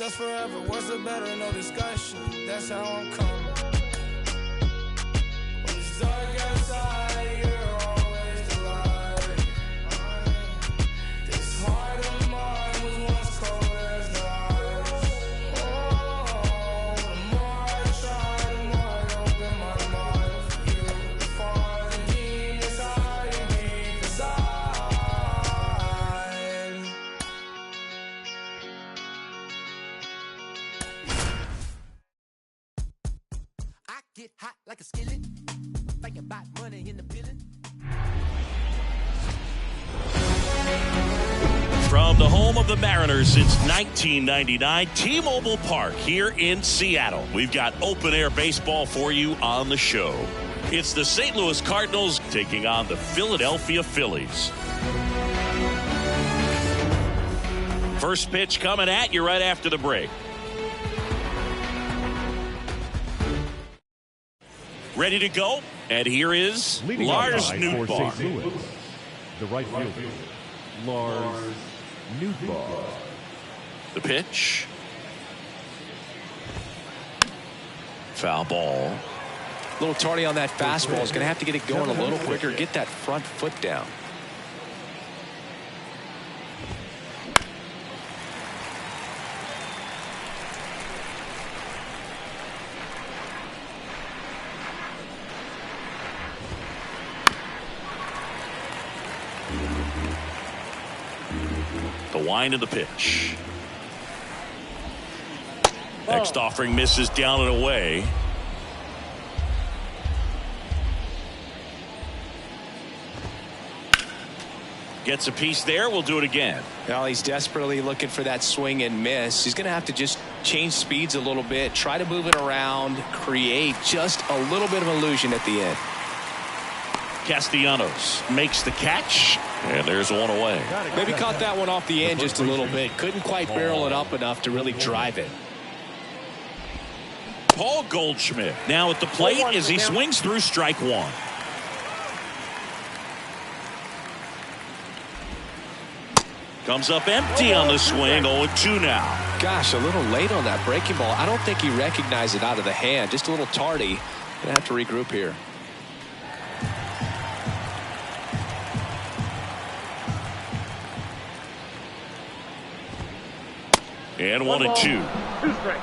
us forever. What's the better? No discussion. That's how I'm coming. When it's dark outside, you're always the light. This heart of mine was once cold as the ice. Oh, the more I try, the more I open my mind for you. Find the genius hiding deep inside. I get hot like a skillet, thinking about money in the billing. From the home of the Mariners since 1999, T-Mobile Park here in Seattle. We've got open-air baseball for you on the show. It's the St. Louis Cardinals taking on the Philadelphia Phillies. First pitch coming at you right after the break. Ready to go? And here is Leading Lars off for Nootbaar. St. Louis, the right fielder, Lars Nootbaar. The pitch. Foul ball. A little tardy on that fastball. Is going to have to get it going a little quicker. Get that front foot down. The wind of the pitch. Next offering misses down and away. Gets a piece there. We'll do it again. Well, he's desperately looking for that swing and miss. He's going to have to just change speeds a little bit, try to move it around, create just a little bit of illusion at the end. Castellanos makes the catch, and there's one away. Maybe caught that one off the end just a little bit. Couldn't quite barrel it up enough to really drive it. Paul Goldschmidt now at the plate as he swings through strike one. Comes up empty on the swing, 0-2 now. Gosh, a little late on that breaking ball. I don't think he recognized it out of the hand. Just a little tardy. Gonna have to regroup here. And 1-2. 2 strikes.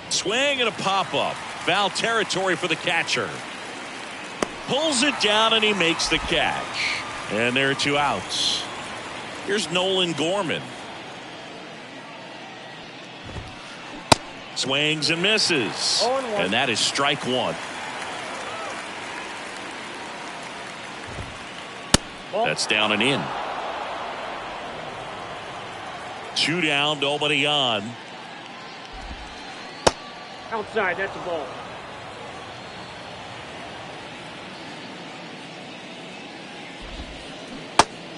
Swing and a pop-up. Foul territory for the catcher. Pulls it down and he makes the catch. And there are 2 outs. Here's Nolan Gorman. Swings and misses. And that is strike one. That's down and in. 2 down, nobody on. Outside, that's a ball.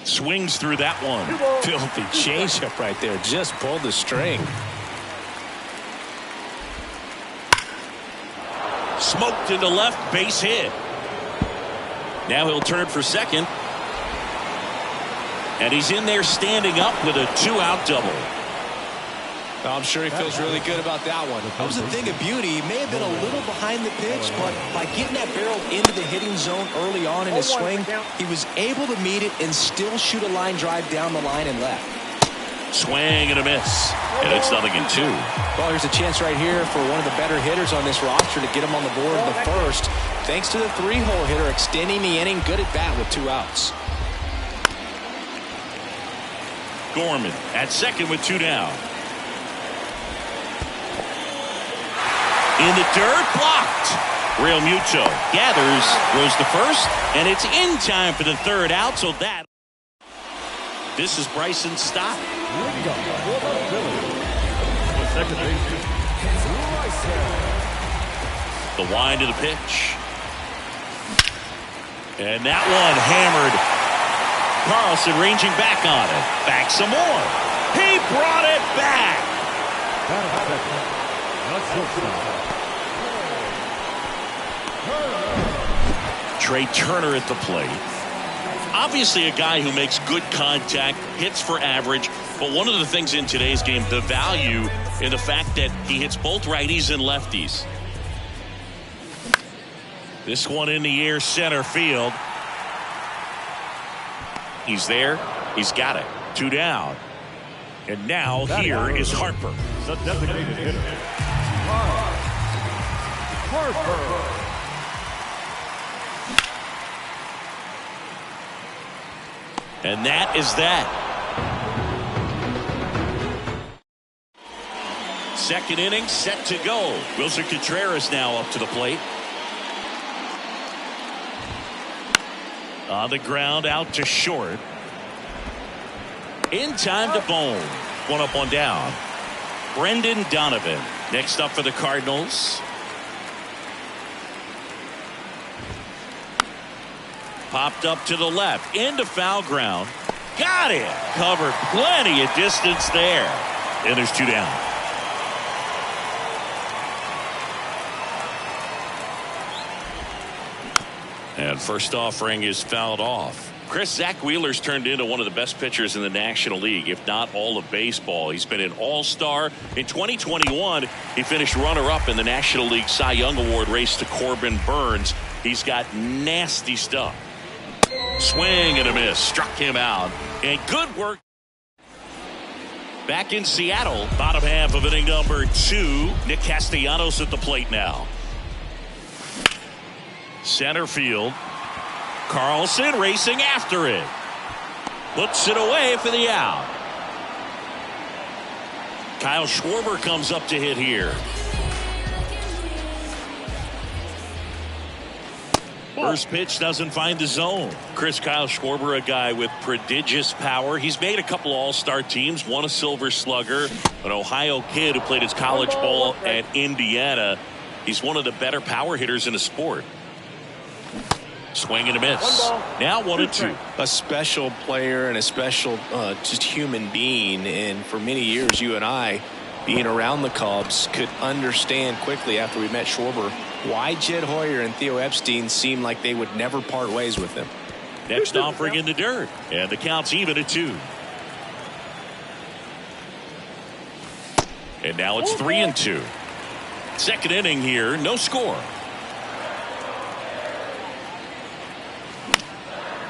Swings through that one. Filthy changeup right there. Just pulled the string. Smoked into left, base hit. Now he'll turn for second. And he's in there standing up with a 2-out double. I'm sure he feels really good about that one. That was a thing of beauty. He may have been a little behind the pitch, but by getting that barrel into the hitting zone early on in his swing, he was able to meet it and still shoot a line drive down the line and left. Swing and a miss. And it's 0-2. Well, here's a chance right here for one of the better hitters on this roster to get him on the board in the first. Thanks to the 3-hole hitter extending the inning. Good at bat with 2 outs. Gorman at second with 2 down. In the dirt, blocked. Real Muto gathers, throws the first, and it's in time for the 3rd out. So that. This is Bryson Stott. The second baseman, The wind of the pitch. And that one hammered. Carlson ranging back on it. Back some more. He brought it back. shortstop. Trey Turner at the plate. Obviously a guy who makes good contact, hits for average, but one of the things in today's game, the value in the fact that he hits both righties and lefties. This one in the air, center field. He's there. He's got it. 2 down. And now here is Harper. The designated hitter, Harper. And that is that. Second inning set to go. Wilson Contreras now up to the plate. On the ground, out to short. In time to Bone. One up, one down. Brendan Donovan next up for the Cardinals. Popped up to the left, into foul ground. Got it. Covered plenty of distance there. And there's 2 down. And first offering is fouled off. Zach Wheeler's turned into one of the best pitchers in the National League, if not all of baseball. He's been an all-star. In 2021, he finished runner-up in the National League Cy Young Award race to Corbin Burns. He's got nasty stuff. Swing and a miss. Struck him out. And good work. Back in Seattle, bottom half of inning number 2. Nick Castellanos at the plate now. Center field. Carlson racing after it. Puts it away for the out. Kyle Schwarber comes up to hit here. First pitch doesn't find the zone. Kyle Schwarber, a guy with prodigious power. He's made a couple all-star teams, won a Silver Slugger, an Ohio kid who played his college ball at Indiana. He's one of the better power hitters in the sport. Swing and a miss. Now 1-2. A special player and a special just human being. And for many years, you and I, being around the Cubs, could understand quickly after we met Schwarber why Jed Hoyer and Theo Epstein seemed like they would never part ways with him. Next offering in the dirt. And the count's even at 2. And now it's 3-2. Second inning here, no score.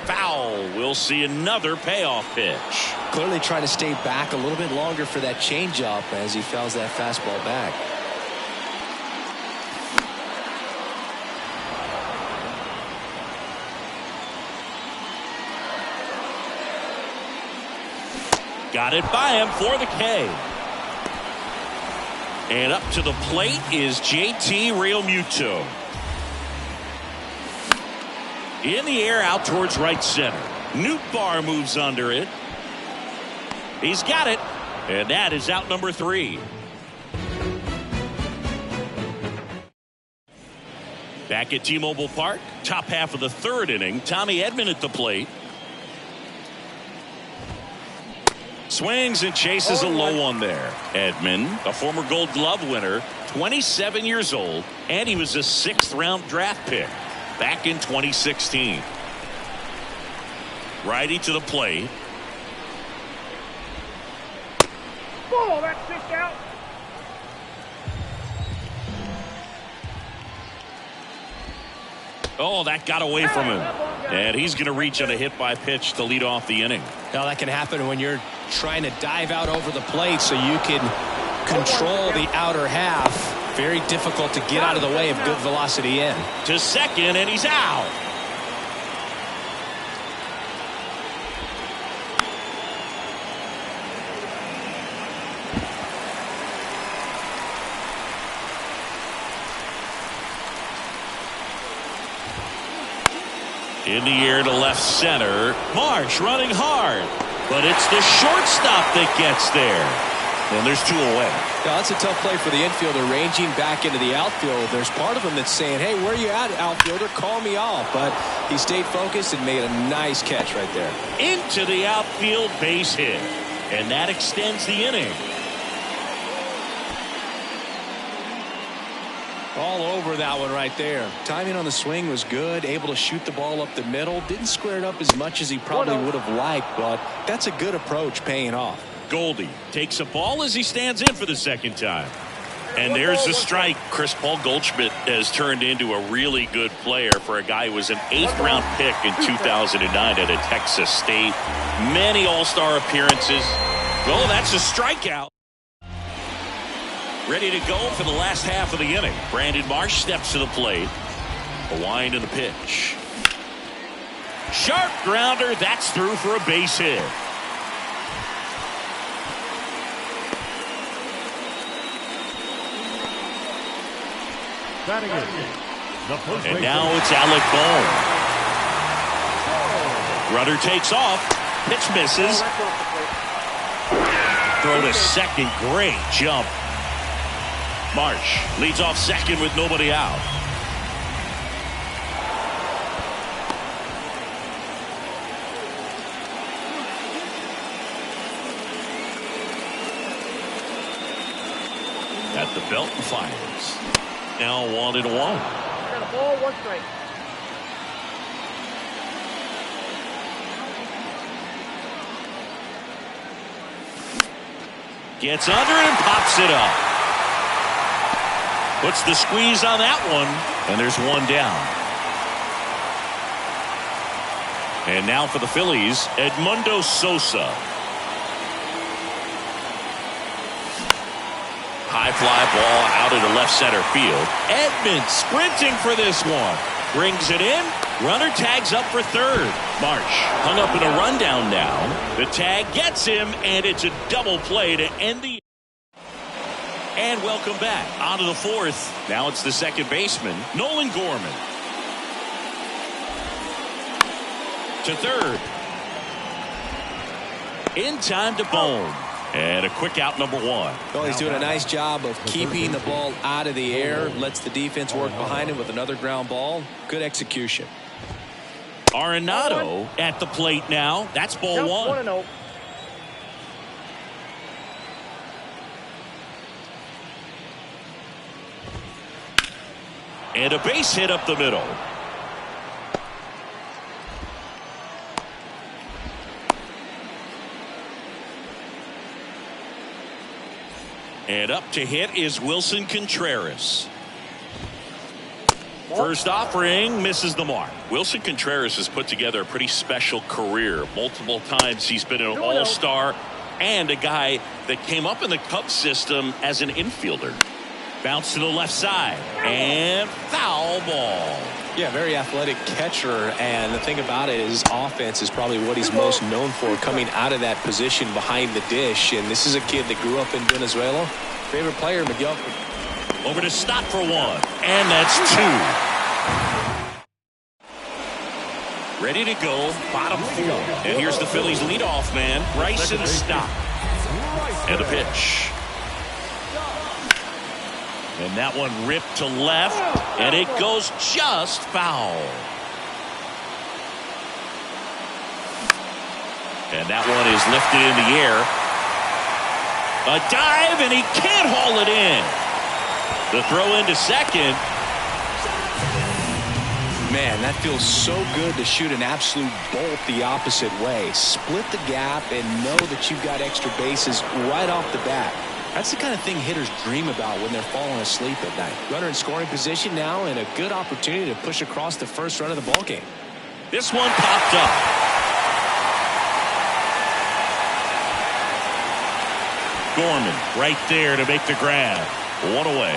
Foul. We'll see another payoff pitch. Clearly trying to stay back a little bit longer for that changeup as he fouls that fastball back. Got it by him for the K. And up to the plate is JT Realmuto. In the air out towards right center. Nootbaar moves under it. He's got it. And that is out number 3. Back at T-Mobile Park. Top half of the 3rd inning. Tommy Edman at the plate. Swings and chases a low one there. Edman, a former Gold Glove winner, 27 years old, and he was a 6th-round draft pick back in 2016. Righty to the plate. Ball, that's 6 out. Oh, that got away from him. And he's going to reach on a hit by pitch to lead off the inning. Now that can happen when you're trying to dive out over the plate so you can control the outer half. Very difficult to get out of the way of good velocity in. To second, and he's out. In the air to left center. Marsh running hard. But it's the shortstop that gets there. And there's 2 away. Now, that's a tough play for the infielder ranging back into the outfield. There's part of him that's saying, hey, where are you at, outfielder? Call me off. But he stayed focused and made a nice catch right there. Into the outfield, base hit. And that extends the inning. All over that one right there. Timing on the swing was good. Able to shoot the ball up the middle. Didn't square it up as much as he probably would have liked, but that's a good approach paying off. Goldie takes a ball as he stands in for the second time. And there's the strike. Chris Paul Goldschmidt has turned into a really good player for a guy who was an 8th-round pick in 2009 at Texas State. Many all-star appearances. Oh, that's a strikeout. Ready to go for the last half of the inning. Brandon Marsh steps to the plate. A wind and the pitch. Sharp grounder. That's through for a base hit. Batting in, the first And baseman, now it's Alec Bohm. Runner takes off. Pitch misses. Throw to second. Great jump. Marsh leads off second with nobody out. At the belt and fires. Now 1-1. Got a ball, 1 strike. Gets under it and pops it up. Puts the squeeze on that one, and there's one down. And now for the Phillies, Edmundo Sosa. High fly ball out into left center field. Edman sprinting for this one. Brings it in. Runner tags up for third. Marsh hung up in a rundown now. The tag gets him, and it's a double play to end the. And welcome back. On to the fourth. Now it's the second baseman, Nolan Gorman. To third. In time to Bohm. And a quick out, number 1. Well, he's doing a nice job of keeping the ball out of the air. Lets the defense work behind him with another ground ball. Good execution. Arenado at the plate now. That's ball 1. 1-0. And a base hit up the middle. And up to hit is Wilson Contreras. First offering misses the mark. Wilson Contreras has put together a pretty special career. Multiple times he's been an all-star and a guy that came up in the Cubs system as an infielder. Bounce to the left side and foul ball. Yeah, very athletic catcher, and the thing about it is offense is probably what he's most known for, coming out of that position behind the dish. And this is a kid that grew up in Venezuela. Favorite player, Miguel. Over to Stott for 1, and that's 2. Ready to go, bottom 4. And here's the Phillies leadoff man, Bryson Stott. And a pitch. And that one ripped to left, and it goes just foul. And that one is lifted in the air. A dive, and he can't haul it in. The throw into second. Man, that feels so good to shoot an absolute bolt the opposite way. Split the gap and know that you've got extra bases right off the bat. That's the kind of thing hitters dream about when they're falling asleep at night. Runner in scoring position now, and a good opportunity to push across the first run of the ballgame. This one popped up. Gorman right there to make the grab. One away.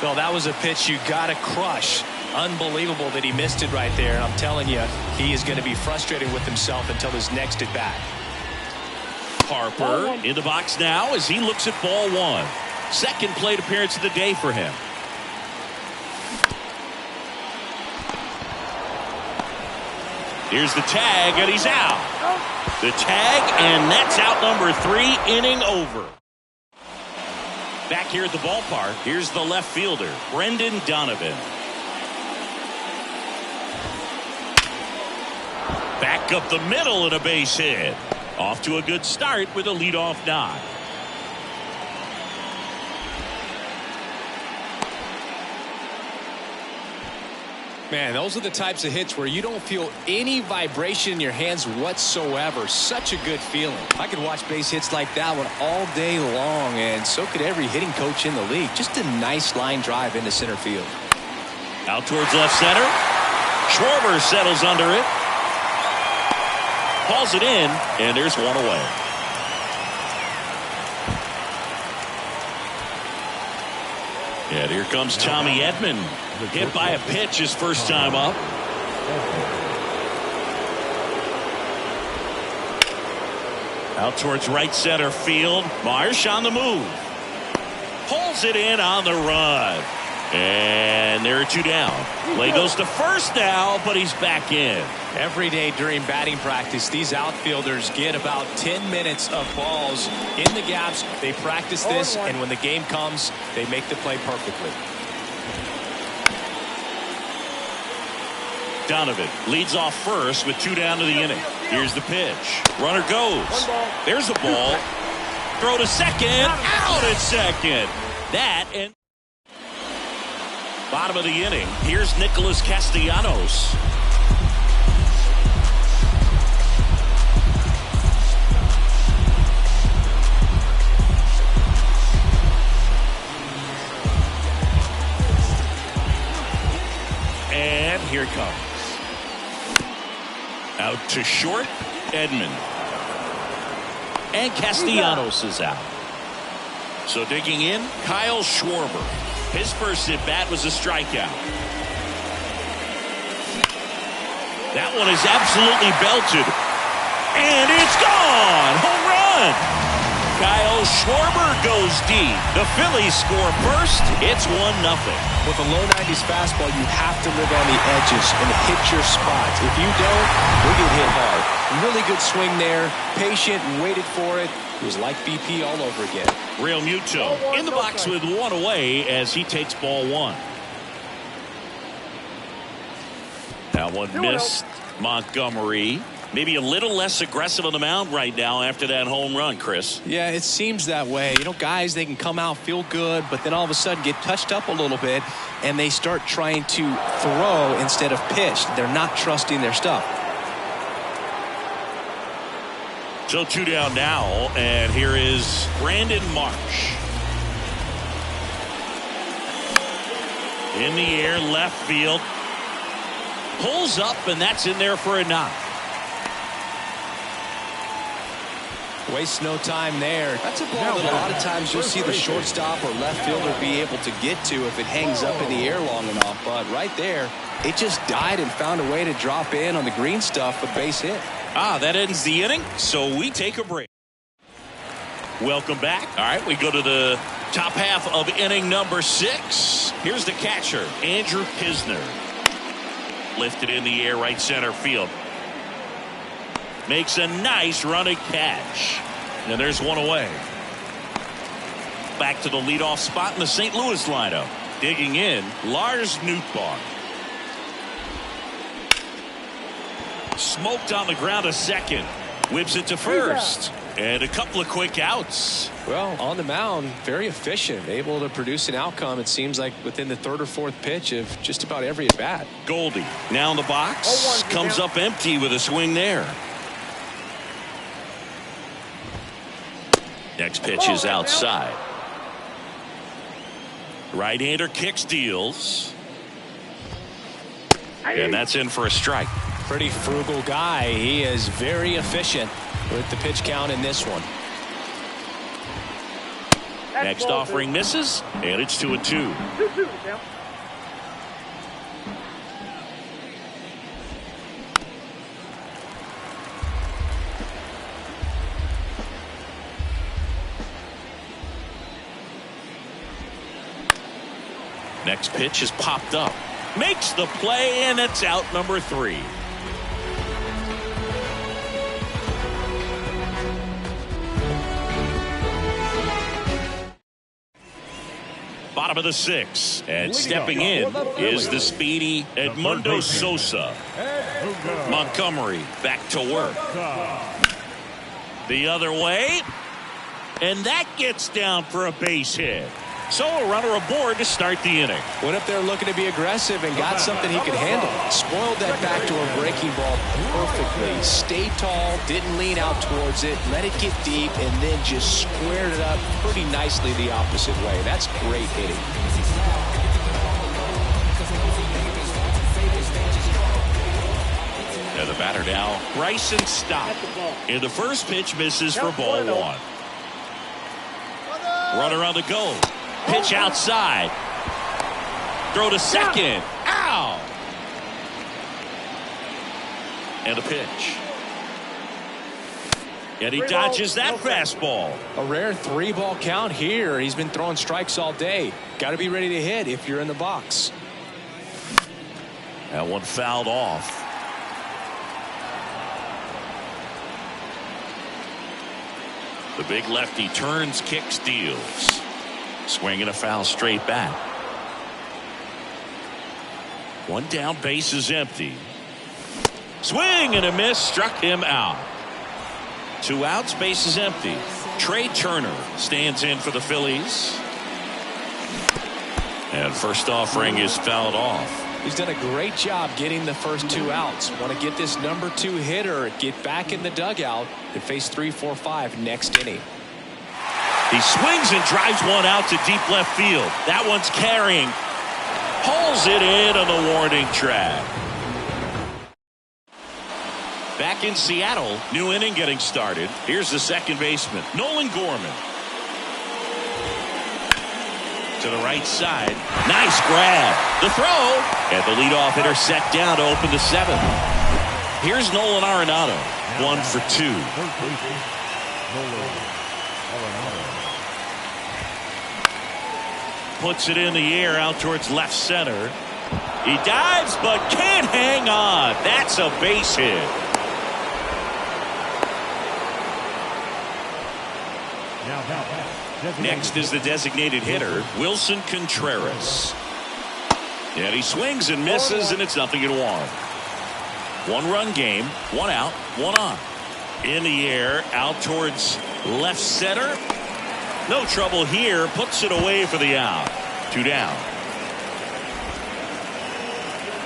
Well, that was a pitch you got to crush. Unbelievable that he missed it right there. And I'm telling you, he is going to be frustrated with himself until his next at bat. Harper in the box now as he looks at ball 1. Second plate appearance of the day for him. Here's the tag, and he's out. The tag, and that's out number 3, inning over. Back here at the ballpark, here's the left fielder, Brendan Donovan. Back up the middle and a base hit. Off to a good start with a leadoff knock. Man, those are the types of hits where you don't feel any vibration in your hands whatsoever. Such a good feeling. I could watch base hits like that one all day long, and so could every hitting coach in the league. Just a nice line drive into center field. Out towards left center. Schwarber settles under it. Calls it in, and there's one away. And here comes Tommy Edman. Hit by a pitch his first time up. Out towards right center field. Marsh on the move. Pulls it in on the run. And there are two down. Play goes to first now, but he's back in. Every day during batting practice, these outfielders get about 10 minutes of balls in the gaps. They practice this, and when the game comes, they make the play perfectly. Donovan leads off first with two down to the inning. Here's the pitch. Runner goes. There's a ball. Throw to second. Out at second. That and bottom of the inning. Here's Nicholas Castellanos. And here it comes. Out to short, Edman. And Castellanos is out. So digging in, Kyle Schwarber. His first at bat was a strikeout. That one is absolutely belted. And it's gone! Home run! Kyle Schwarber goes deep. The Phillies score first. It's 1-0. With a low 90s fastball, you have to live on the edges and hit your spots. If you don't, you'll get hit hard. Really good swing there. Patient, waited for it. It was like BP all over again. Real Muto in the box with one away as he takes ball one. That one missed. Montgomery maybe a little less aggressive on the mound right now after that home run, Chris. Yeah, it seems that way. You know, guys, they can come out, feel good, but then all of a sudden get touched up a little bit, and they start trying to throw instead of pitch. They're not trusting their stuff. So two down now, and here is Brandon Marsh. In the air, left field. Pulls up, and that's in there for a knock. Wastes no time there. That's a ball that a lot of times you'll see the shortstop or left fielder be able to get to if it hangs up in the air long enough. But right there, it just died and found a way to drop in on the green stuff, a base hit. That ends the inning, so we take a break. Welcome back. All right, we go to the top half of inning number 6. Here's the catcher, Andrew Knizner. Lifted in the air, right center field. Makes a nice running catch. And there's one away. Back to the leadoff spot in the St. Louis lineup. Digging in, Lars Nootbaar. Smoked on the ground a second. Whips it to first. And a couple of quick outs. Well, on the mound, very efficient. Able to produce an outcome, it seems like, within the third or fourth pitch of just about every at-bat. Goldie now in the box. Comes up empty with a swing there. Next pitch is outside. Right-hander kicks, deals. And that's in for a strike. Pretty frugal guy. He is very efficient with the pitch count in this one. Next offering misses, and it's 2-2. 2-2, Sam. Next pitch is popped up. Makes the play, and it's out number 3. Bottom of the 6th, and stepping in is the speedy Edmundo Sosa. Montgomery back to work. The other way, and that gets down for a base hit. So a runner aboard to start the inning. Went up there looking to be aggressive and got something he could handle. Spoiled that backdoor breaking ball perfectly. Stayed tall, didn't lean out towards it, let it get deep, and then just squared it up pretty nicely the opposite way. That's great hitting. And the batter now, Bryson Stott. And the first pitch misses for ball one. Runner on the go. Pitch outside. Throw to second. Ow! And a pitch. And he dodges that fastball. A rare 3-ball count here. He's been throwing strikes all day. Got to be ready to hit if you're in the box. That one fouled off. The big lefty turns, kicks, deals. Swinging a foul straight back. One down, base is empty. Swing and a miss, struck him out. 2 outs, base is empty. Trey Turner stands in for the Phillies. And first offering is fouled off. He's done a great job getting the first 2 outs. Want to get this number 2 hitter, get back in the dugout, and face 3, 4, 5 next inning. He swings and drives one out to deep left field. That one's carrying. Hauls it in on the warning track. Back in Seattle, new inning getting started. Here's the second baseman, Nolan Gorman. To the right side. Nice grab. The throw. And the leadoff hitter set down to open the 7th. Here's Nolan Arenado. 1 for 2. Puts it in the air out towards left center. He dives but can't hang on. That's a base hit. Next is the designated hitter, Wilson Contreras. And he swings and misses, and it's 0-1. 1-run game, 1 out, 1 on. In the air, out towards left center. No trouble here, puts it away for the out. 2 down.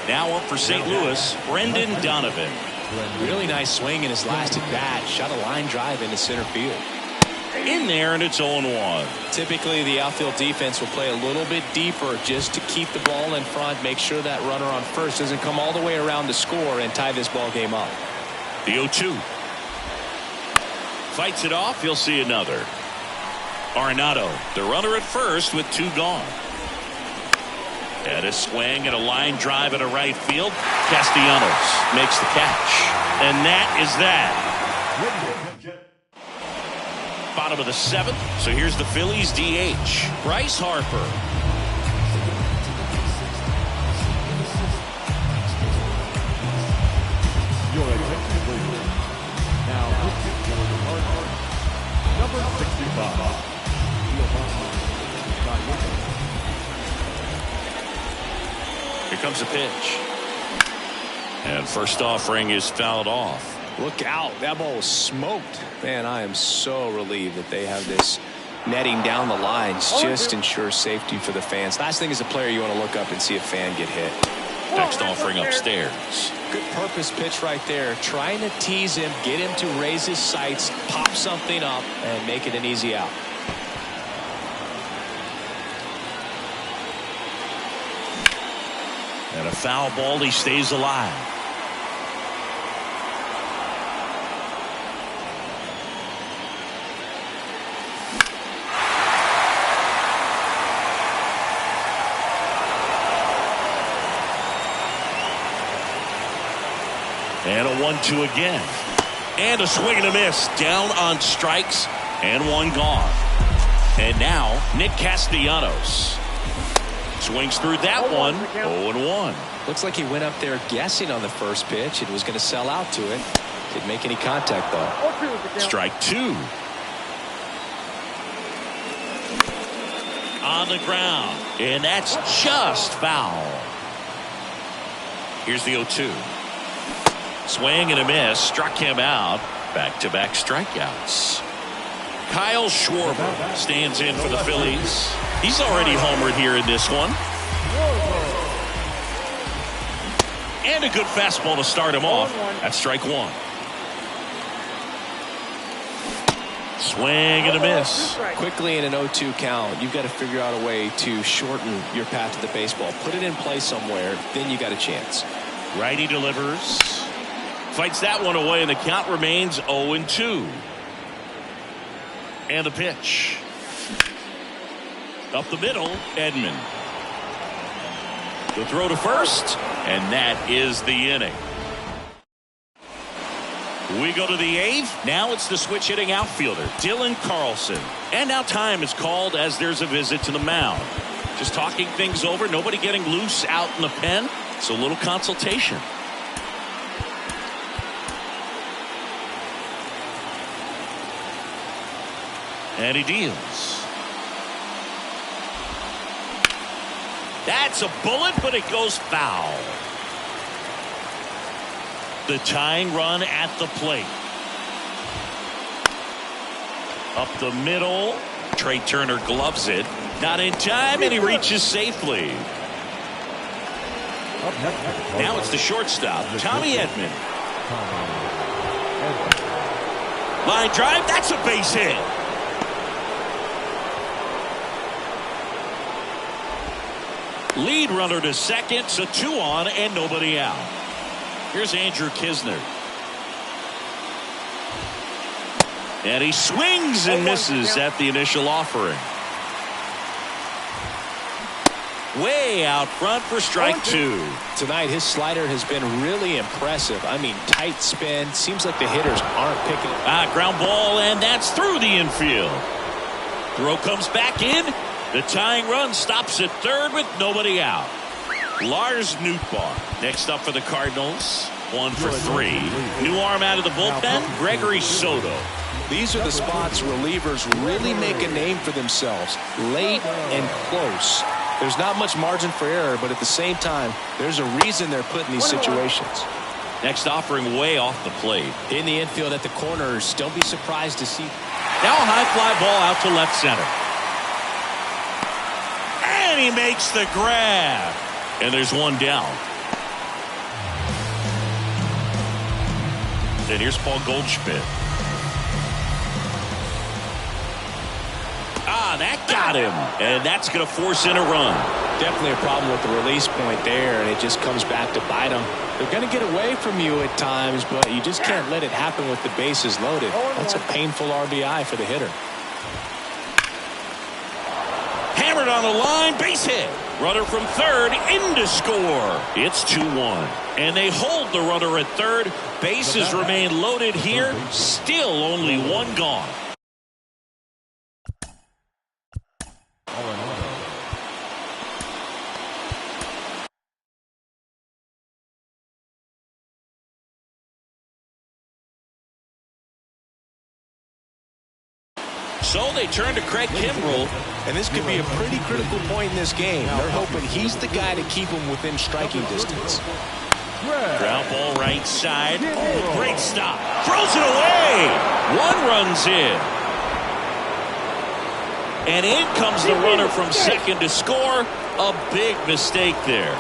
Now up for St. Louis, Brendan Donovan. Really nice swing in his last at bat. Shot a line drive into center field. In there, and it's 0-1. Typically, the outfield defense will play a little bit deeper just to keep the ball in front, make sure that runner on first doesn't come all the way around to score and tie this ball game up. The 0-2. Fights it off. He'll see another. Arenado, the runner at first with 2 gone. And a swing and a line drive at a right field. Castellanos makes the catch. And that is that. Bottom of the 7th. So here's the Phillies DH, Bryce Harper. Your attention, please. Now, number 65. Here comes a pitch. And first offering is fouled off. Look out. That ball was smoked. Man, I am so relieved that they have this netting down the lines. Just ensures safety for the fans. Last thing as a player, you want to look up and see a fan get hit. Next offering upstairs. Good purpose pitch right there. Trying to tease him, get him to raise his sights, pop something up, and make it an easy out. And a foul ball, he stays alive. And a 1-2 again. And a swing and a miss. Down on strikes. And 1 gone. And now, Nick Castellanos. Swings through that one. 0-1. Looks like he went up there guessing on the first pitch and was going to sell out to it. Didn't make any contact, though. Strike 2. On the ground. And that's just foul. Here's the 0-2. Swing and a miss. Struck him out. Back-to-back strikeouts. Kyle Schwarber stands in for the Phillies. He's already homered here in this one. And a good fastball to start him off. That's strike one. Swing and a miss. Quickly in an 0-2 count, you've got to figure out a way to shorten your path to the baseball. Put it in play somewhere, then you got a chance. Righty delivers. Fights that one away, and the count remains 0-2. And the pitch. Up the middle, Edman. The throw to first, and that is the inning. We go to the eighth. Now it's the switch hitting outfielder, Dylan Carlson. And now time is called as there's a visit to the mound. Just talking things over, nobody getting loose out in the pen. It's a little consultation. And he deals. That's a bullet, but it goes foul. The tying run at the plate. Up the middle. Trey Turner gloves it. Not in time, and he reaches safely. Now it's the shortstop, Tommy Edman. Line drive, that's a base hit. Lead runner to second, so 2 on and nobody out. Here's Andrew Kisner. And he swings and misses at the initial offering. Way out front for strike 2. Tonight, his slider has been really impressive. I mean, tight spin. Seems like the hitters aren't picking it. Ground ball, and that's through the infield. Throw comes back in. The tying run stops at third with nobody out. Lars Nootbaar next up for the Cardinals. 1 for 3. New arm out of the bullpen, Gregory Soto. These are the spots relievers really make a name for themselves. Late and close. There's not much margin for error, but at the same time, there's a reason they're put in these situations. Next offering way off the plate. In the infield at the corners, don't be surprised to see. Now a high fly ball out to left center. And he makes the grab. And there's one down. And here's Paul Goldschmidt. That got him. And that's going to force in a run. Definitely a problem with the release point there, and it just comes back to bite them. They're going to get away from you at times, but you just can't let it happen with the bases loaded. That's a painful RBI for the hitter. Hammered on the line, base hit. Runner from third in to score. It's 2-1. And they hold the runner at third. Bases remain loaded here. Still only one gone. So they turn to Craig Kimbrell. And this could be a pretty critical point in this game. They're hoping he's the guy to keep them within striking distance. Ground ball right side. Oh, great stop. Throws it away. One runs in. And in comes the runner from second to score. A big mistake there.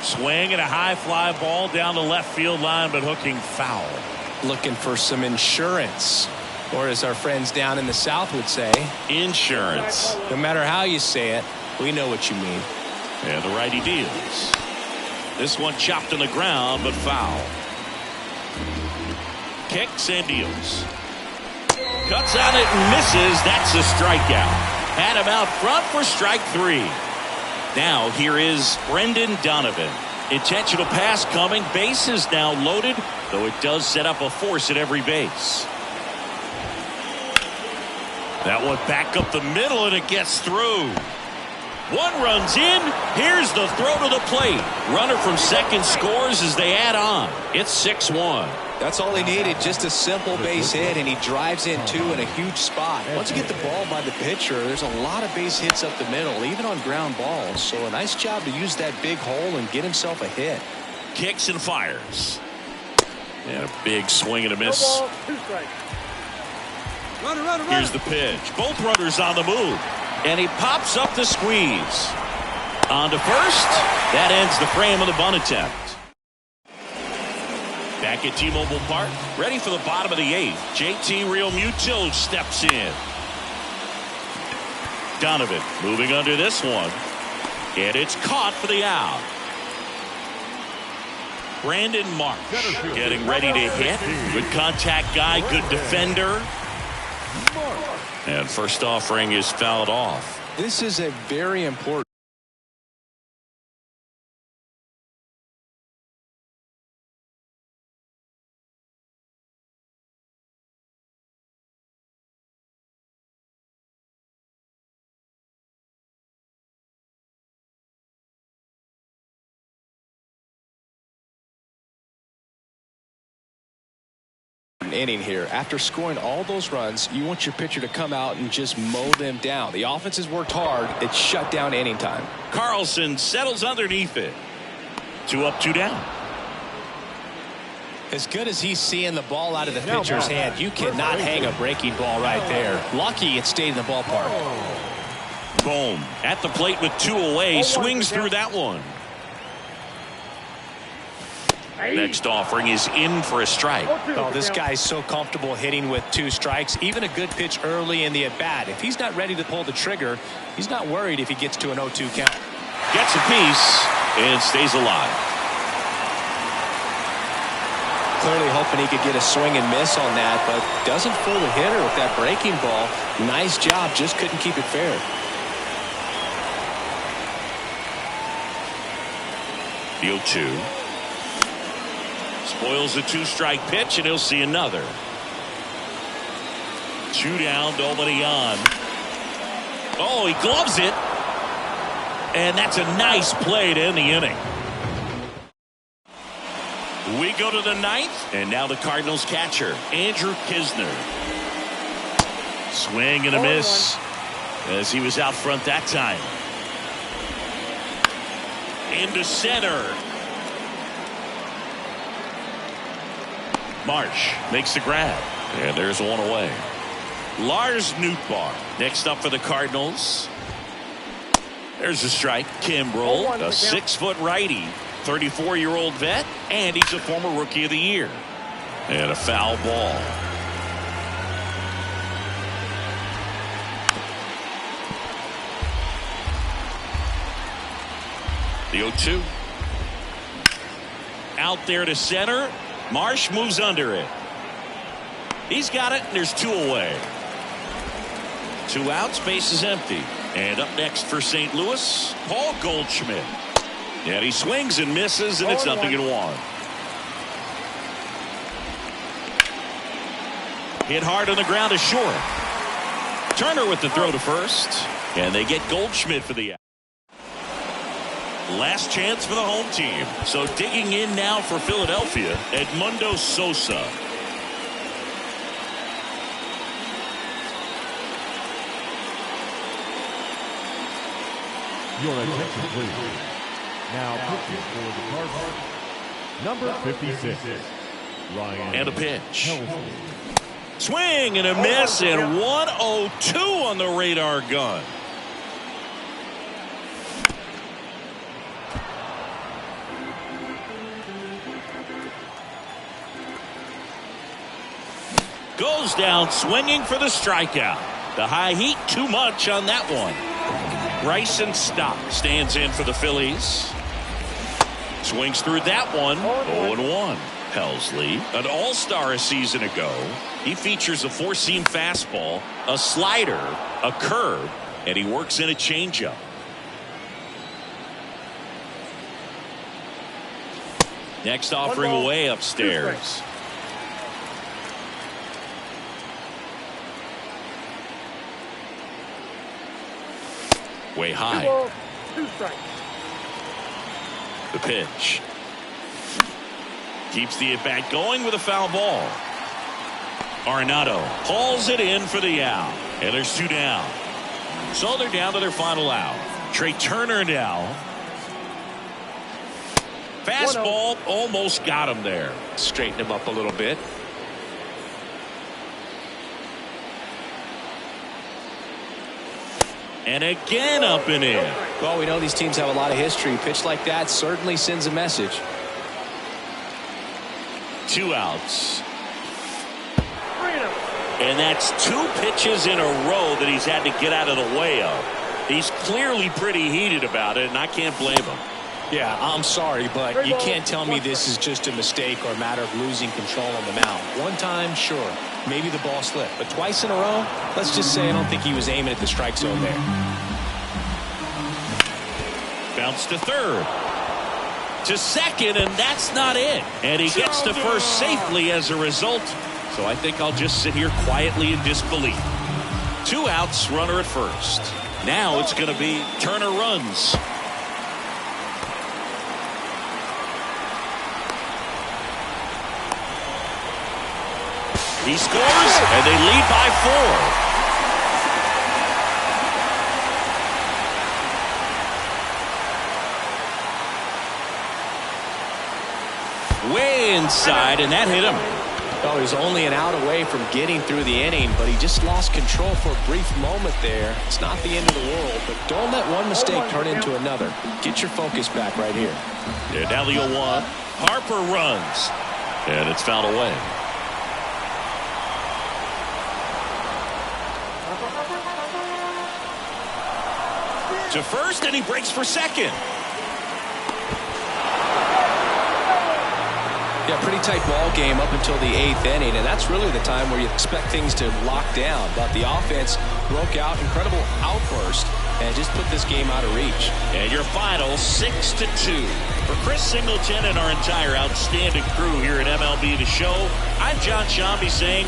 Swing and a high fly ball down the left field line, but hooking foul. Looking for some insurance, or as our friends down in the South would say, insurance. No matter how you say it, we know what you mean. And the righty deals. This one chopped on the ground, but foul. Kicks and deals. Cuts on it and misses. That's a strikeout. Had him out front for strike 3. Now here is Brendan Donovan. Intentional pass coming. Base is now loaded, though it does set up a force at every base. That one back up the middle, and it gets through. One runs in. Here's the throw to the plate. Runner from second scores as they add on. It's 6-1. That's all he needed, just a simple base hit, and he drives in two in a huge spot. Once you get the ball by the pitcher, there's a lot of base hits up the middle, even on ground balls. So a nice job to use that big hole and get himself a hit. Kicks and fires. And a big swing and a miss. Here's the pitch. Both runners on the move. And he pops up the squeeze. On to first. That ends the frame of the bunt attempt. Back at T-Mobile Park, ready for the bottom of the 8th. JT Realmuto steps in. Donovan moving under this one. And it's caught for the out. Brandon Marsh getting ready to hit. Good contact guy, good defender. And first offering is fouled off. This is a very important. Inning here. After scoring all those runs, you want your pitcher to come out and just mow them down. The offense has worked hard. It's shut down inning time. Carlson settles underneath it. 2 up, 2 down. As good as he's seeing the ball out of the pitcher's hand, you cannot hang a breaking ball right there. Lucky it stayed in the ballpark. Bohm at the plate with 2 away. Swings through that one. Next offering is in for a strike. Oh, this guy's so comfortable hitting with 2 strikes. Even a good pitch early in the at-bat. If he's not ready to pull the trigger, he's not worried if he gets to an 0-2 count. Gets a piece and stays alive. Clearly hoping he could get a swing and miss on that, but doesn't fool the hitter with that breaking ball. Nice job, just couldn't keep it fair. The 0-2. Spoils the 2-strike pitch, and he'll see another. 2 down, nobody on. Oh, he gloves it. And that's a nice play to end the inning. We go to the 9th, and now the Cardinals catcher, Andrew Knizner. Swing and a miss as he was out front that time. Into center. Marsh makes the grab, and there's 1 away. Lars Nootbaar next up for the Cardinals. There's a strike. Kimbrel, a 6-foot righty, 34-year-old vet, and he's a former Rookie of the Year. And a foul ball. The 0-2. Out there to center. Marsh moves under it. He's got it, and there's 2 away. 2 outs, base is empty. And up next for St. Louis, Paul Goldschmidt. And he swings and misses, and it's 0-1. Hit hard on the ground to short. Turner with the throw to first. And they get Goldschmidt for the out. Last chance for the home team. So digging in now for Philadelphia, Edmundo Sosa. Your attention, please. Now pitching for the Cardinals, number 56, Ryan. And a pitch. Swing and a miss, and 1-0-2 on the radar gun. Goes down swinging for the strikeout. The high heat too much on that one. Bryson Stott stands in for the Phillies. Swings through that one. 0-1. Helsley, an all-star a season ago. He features a 4-seam fastball, a slider, a curve, and he works in a changeup. Next offering away upstairs. Way high. 2 strikes. The pitch. Keeps the at-bat going with a foul ball. Arenado hauls it in for the out. And there's 2 down. So they're down to their final out. Trey Turner now. Fastball almost got him there. Straighten him up a little bit. And again up and in. Well, we know these teams have a lot of history. Pitch like that certainly sends a message. 2 outs. And that's 2 pitches in a row that he's had to get out of the way of. He's clearly pretty heated about it, and I can't blame him. Yeah, I'm sorry, but you can't tell me this is just a mistake or a matter of losing control on the mound. One time, sure, maybe the ball slipped. But twice in a row, let's just say I don't think he was aiming at the strike zone there. Bounce to third. To second, and that's not it. And he gets to first safely as a result. So I think I'll just sit here quietly in disbelief. 2 outs, runner at first. Now it's going to be Turner runs. He scores, and they lead by 4. Way inside, and that hit him. Oh, he's only an out away from getting through the inning, but he just lost control for a brief moment there. It's not the end of the world, but don't let one mistake turn into another. Get your focus back right here. Yeah, now the 0-1. Harper runs, and it's fouled away. To first, and he breaks for second. Yeah, pretty tight ball game up until the 8th inning, and that's really the time where you expect things to lock down. But the offense broke out, incredible outburst, and just put this game out of reach. And your final 6-2. For Chris Singleton and our entire outstanding crew here at MLB The Show, I'm John Shambi saying